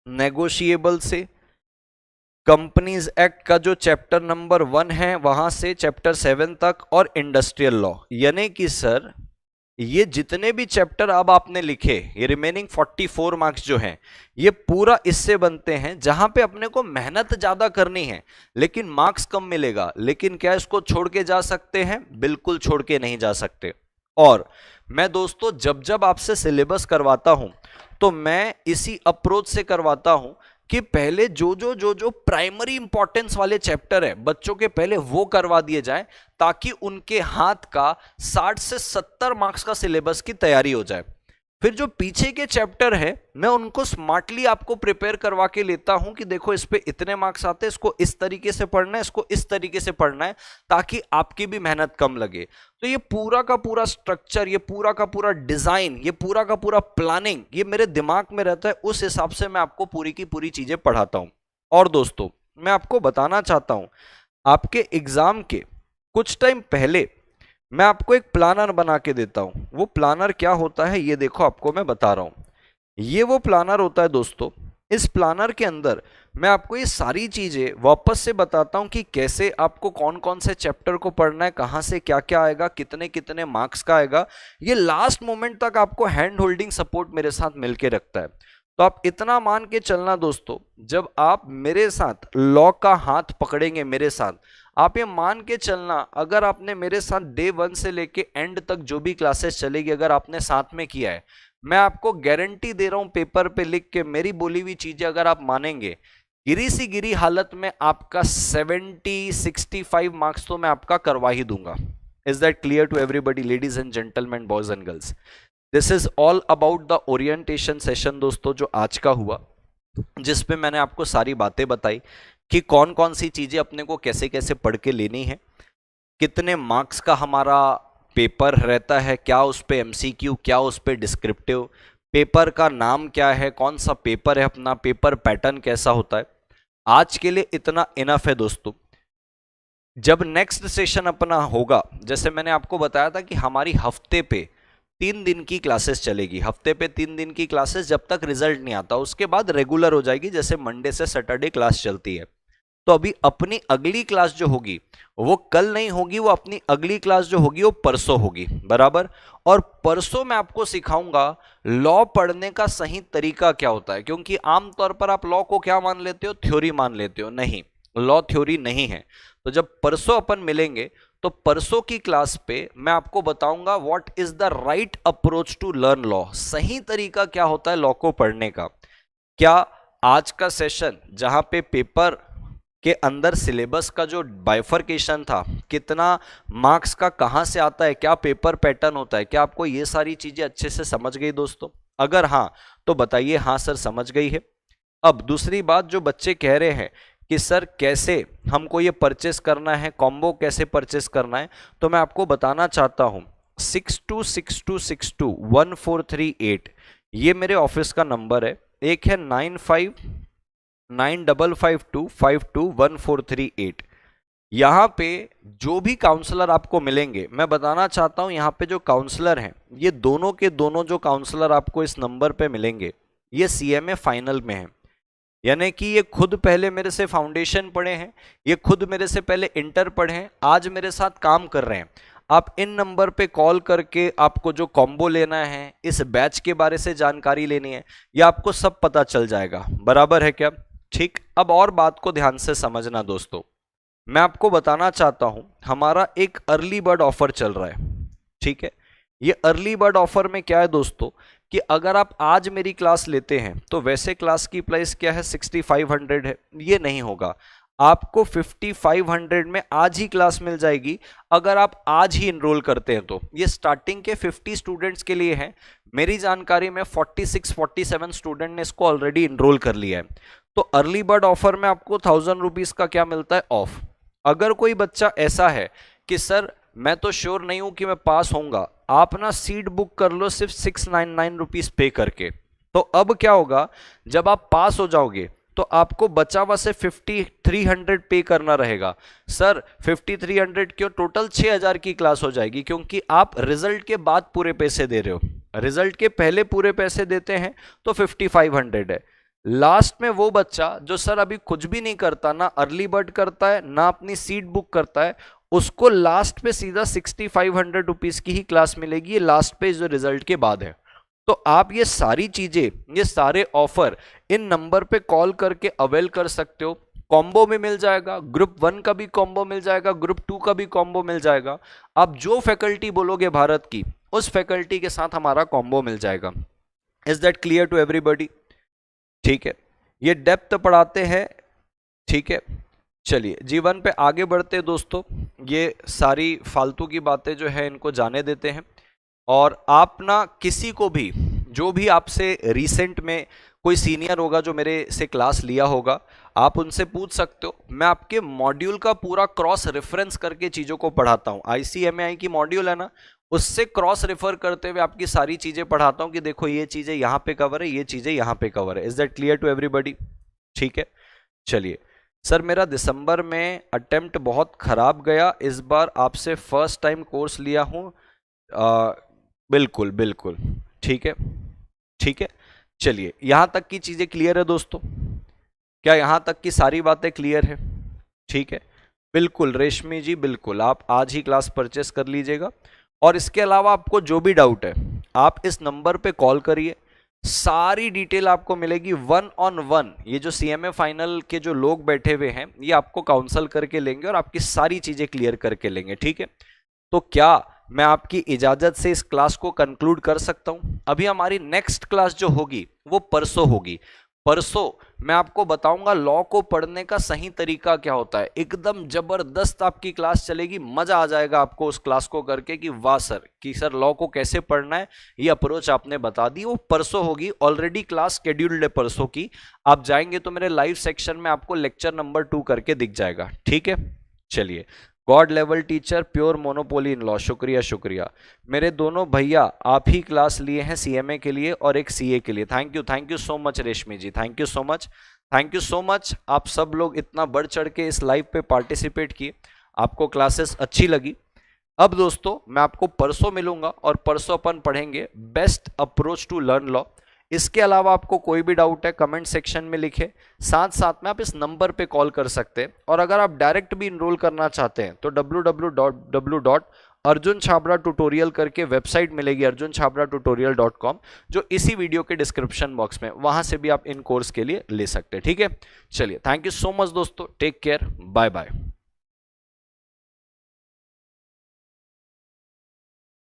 नेगोशिएबल से, कंपनीज एक्ट का जो चैप्टर नंबर 1 है वहां से चैप्टर 7 तक, और इंडस्ट्रियल लॉ। यानी कि सर ये जितने भी चैप्टर अब आपने लिखे, ये रिमेनिंग 44 मार्क्स जो हैं, ये पूरा इससे बनते हैं जहां पे अपने को मेहनत ज्यादा करनी है लेकिन मार्क्स कम मिलेगा। लेकिन क्या इसको छोड़ के जा सकते हैं? बिल्कुल छोड़ के नहीं जा सकते। और मैं दोस्तों जब जब आपसे सिलेबस करवाता हूं तो मैं इसी अप्रोच से करवाता हूं कि पहले जो प्राइमरी इंपॉर्टेंस वाले चैप्टर है बच्चों के, पहले वो करवा दिए जाए, ताकि उनके हाथ का 60 से 70 मार्क्स का सिलेबस की तैयारी हो जाए। फिर जो पीछे के चैप्टर है मैं उनको स्मार्टली आपको प्रिपेयर करवा के लेता हूं कि देखो इस पे इतने मार्क्स आते हैं, इसको इस तरीके से पढ़ना है, इसको इस तरीके से पढ़ना है, ताकि आपकी भी मेहनत कम लगे। तो ये पूरा का पूरा स्ट्रक्चर, ये पूरा का पूरा डिजाइन, ये पूरा का पूरा प्लानिंग, ये मेरे दिमाग में रहता है, उस हिसाब से मैं आपको पूरी की पूरी चीजें पढ़ाता हूं। और दोस्तों मैं आपको बताना चाहता हूं, आपके एग्जाम के कुछ टाइम पहले मैं आपको एक प्लानर बना के देता हूं। वो प्लानर क्या होता है ये देखो, आपको मैं बता रहा हूं। ये वो प्लानर होता है दोस्तों, इस प्लानर के अंदर मैं आपको ये सारी चीजें वापस से बताता हूं कि कैसे आपको कौन कौन से चैप्टर को पढ़ना है, कहां से क्या क्या आएगा, कितने कितने मार्क्स का आएगा। ये लास्ट मोमेंट तक आपको हैंड होल्डिंग सपोर्ट मेरे साथ मिलके रखता है। तो आप इतना मान के चलना दोस्तों, जब आप मेरे साथ लॉ का हाथ पकड़ेंगे, मेरे साथ आप ये मान के चलना, अगर आपने मेरे साथ डे 1 से लेके एंड तक जो भी क्लासेस चलेगी अगर आपने साथ में किया है, मैं आपको गारंटी दे रहा हूं पेपर पे लिख के, मेरी बोली हुई चीजें अगर आप मानेंगे, गिरी सी गिरी हालत में आपका 65 मार्क्स तो मैं आपका करवा ही दूंगा। Is that clear to everybody ladies and gentleman, boys and girls? This is all about the orientation session दोस्तों, जो आज का हुआ, जिसपे मैंने आपको सारी बातें बताई कि कौन कौन सी चीजें अपने को कैसे कैसे पढ़ के लेनी है, कितने मार्क्स का हमारा पेपर रहता है, क्या उस पे एमसीक्यू, क्या उस पे डिस्क्रिप्टिव, पेपर का नाम क्या है, कौन सा पेपर है अपना, पेपर पैटर्न कैसा होता है। आज के लिए इतना इनफ है दोस्तों। जब नेक्स्ट सेशन अपना होगा, जैसे मैंने आपको बताया था कि हमारी हफ्ते पे 3 दिन की क्लासेस चलेगी, हफ्ते पे 3 दिन की क्लासेस, जब तक रिजल्ट नहीं आता उसके बाद रेगुलर हो जाएगी, जैसे मंडे से सैटरडे क्लास चलती है। तो अभी अपनी अगली क्लास जो होगी वो कल नहीं होगी, वो अपनी अगली क्लास जो होगी वो परसों होगी, बराबर। और परसों मैं आपको सिखाऊंगा लॉ पढ़ने का सही तरीका क्या होता है, क्योंकि आमतौर पर आप लॉ को क्या मान लेते हो, थ्योरी मान लेते हो। नहीं, लॉ थ्योरी नहीं है। तो जब परसों अपन मिलेंगे तो परसों की क्लास पे मैं आपको बताऊंगा what is the right approach to learn law, सही तरीका क्या होता है लॉ को पढ़ने का। क्या आज का सेशन जहां पे पेपर के अंदर सिलेबस का जो बाइफर्केशन था, कितना मार्क्स का कहां से आता है, क्या पेपर पैटर्न होता है, क्या आपको ये सारी चीजें अच्छे से समझ गई दोस्तों? अगर हाँ तो बताइए हाँ सर समझ गई है। अब दूसरी बात, जो बच्चे कह रहे हैं कि सर कैसे हमको ये परचेस करना है, कॉम्बो कैसे परचेस करना है, तो मैं आपको बताना चाहता हूं 6262621438 ये मेरे ऑफिस का नंबर है। एक है 959552521438। यहाँ पे जो भी काउंसलर आपको मिलेंगे, मैं बताना चाहता हूं यहाँ पे जो काउंसलर हैं, ये दोनों के दोनों जो काउंसलर आपको इस नंबर पे मिलेंगे, ये सीएमए फाइनल में है। यानी कि ये खुद पहले मेरे से फाउंडेशन पढ़े हैं, ये खुद मेरे से पहले इंटर पढ़े हैं, आज मेरे साथ काम कर रहे हैं। आप इन नंबर पे कॉल करके आपको जो कॉम्बो लेना है, इस बैच के बारे से जानकारी लेनी है, ये आपको सब पता चल जाएगा, बराबर है क्या? ठीक। अब और बात को ध्यान से समझना दोस्तों, मैं आपको बताना चाहता हूं हमारा एक अर्ली बर्ड ऑफर चल रहा है, ठीक है। ये अर्ली बर्ड ऑफर में क्या है दोस्तों, कि अगर आप आज मेरी क्लास लेते हैं तो वैसे क्लास की प्राइस क्या है 6500 है, ये नहीं होगा, आपको 5500 में आज ही क्लास मिल जाएगी अगर आप आज ही इनरोल करते हैं। तो ये स्टार्टिंग के 50 स्टूडेंट्स के लिए है, मेरी जानकारी में 46-47 स्टूडेंट ने इसको ऑलरेडी इनरोल कर लिया है। तो अर्ली बर्ड ऑफर में आपको 1000 रुपीज का क्या मिलता है, ऑफ। अगर कोई बच्चा ऐसा है कि सर मैं तो श्योर नहीं हूं कि मैं पास होऊंगा, आप ना सीट बुक कर लो सिर्फ 699 रुपीज पे करके। तो अब क्या होगा, जब आप पास हो जाओगे तो आपको बचा हुआ से 5300 पे करना रहेगा। सर 5300 क्यों, टोटल 6000 की क्लास हो जाएगी, क्योंकि आप रिजल्ट के बाद पूरे पैसे दे रहे हो, रिजल्ट के पहले पूरे पैसे देते हैं तो 5500 है। लास्ट में वो बच्चा जो सर अभी कुछ भी नहीं करता, ना अर्ली बर्ड करता है ना अपनी सीट बुक करता है, उसको लास्ट पे सीधा 6500 रुपीज की ही क्लास मिलेगी, ये लास्ट पे जो रिजल्ट के बाद है। तो आप ये सारी चीजें, ये सारे ऑफर इन नंबर पे कॉल करके अवेल कर सकते हो। कॉम्बो में मिल जाएगा, ग्रुप 1 का भी कॉम्बो मिल जाएगा, ग्रुप 2 का भी कॉम्बो मिल जाएगा। आप जो फैकल्टी बोलोगे भारत की, उस फैकल्टी के साथ हमारा कॉम्बो मिल जाएगा। Is that clear to everybody? ठीक है, ये डेप्थ पढ़ाते हैं, ठीक है। चलिए जीवन पे आगे बढ़ते दोस्तों, ये सारी फालतू की बातें जो है इनको जाने देते हैं। और आप ना किसी को भी, जो भी आपसे रिसेंट में कोई सीनियर होगा जो मेरे से क्लास लिया होगा, आप उनसे पूछ सकते हो। मैं आपके मॉड्यूल का पूरा क्रॉस रेफरेंस करके चीज़ों को पढ़ाता हूँ। ICMAI की मॉड्यूल है ना, उससे क्रॉस रेफर करते हुए आपकी सारी चीज़ें पढ़ाता हूँ कि देखो ये चीज़ें यहाँ पे कवर है, ये चीज़ें यहाँ पे कवर है। Is that clear to everybody? ठीक है। चलिए सर, मेरा दिसंबर में अटेम्प्ट बहुत खराब गया, इस बार आपसे फर्स्ट टाइम कोर्स लिया हूँ। बिल्कुल बिल्कुल ठीक है, ठीक है। चलिए यहां तक की चीजें क्लियर है दोस्तों? क्या यहाँ तक की सारी बातें क्लियर है? ठीक है, बिल्कुल रेशमी जी, बिल्कुल आप आज ही क्लास परचेस कर लीजिएगा। और इसके अलावा आपको जो भी डाउट है आप इस नंबर पे कॉल करिए, सारी डिटेल आपको मिलेगी 1-on-1। ये जो सीएमए फाइनल के जो लोग बैठे हुए हैं ये आपको काउंसल करके लेंगे और आपकी सारी चीजें क्लियर करके लेंगे। ठीक है, तो क्या मैं आपकी इजाजत से इस क्लास को कंक्लूड कर सकता हूं? अभी हमारी नेक्स्ट क्लास जो होगी वो परसों होगी। परसों मैं आपको बताऊंगा लॉ को पढ़ने का सही तरीका क्या होता है। एकदम जबरदस्त आपकी क्लास चलेगी, मजा आ जाएगा आपको उस क्लास को करके कि वाह सर, कि सर लॉ को कैसे पढ़ना है, ये अप्रोच आपने बता दी। वो परसों होगी, ऑलरेडी क्लास शेड्यूल्ड है परसों की। आप जाएंगे तो मेरे लाइव सेक्शन में आपको लेक्चर नंबर 2 करके दिख जाएगा। ठीक है, चलिए। God level teacher, pure monopoly in law, शुक्रिया शुक्रिया। मेरे दोनों भैया आप ही क्लास लिए हैं सीएमए के लिए और एक सीए के लिए। Thank you so much Reshmi ji, thank you so much, thank you so much. आप सब लोग इतना बढ़ चढ़ के इस लाइव पे पार्टिसिपेट किए, आपको क्लासेस अच्छी लगी। अब दोस्तों मैं आपको परसों मिलूंगा और परसों अपन पढ़ेंगे best approach to learn law. इसके अलावा आपको कोई भी डाउट है कमेंट सेक्शन में लिखे, साथ साथ में आप इस नंबर पे कॉल कर सकते हैं। और अगर आप डायरेक्ट भी इनरोल करना चाहते हैं तो www.arjunchhabra tutorial करके वेबसाइट मिलेगी arjunchhabra.tutorial.com, जो इसी वीडियो के डिस्क्रिप्शन बॉक्स में, वहां से भी आप इन कोर्स के लिए ले सकते हैं। ठीक है, चलिए, थैंक यू सो मच दोस्तों, टेक केयर, बाय बाय।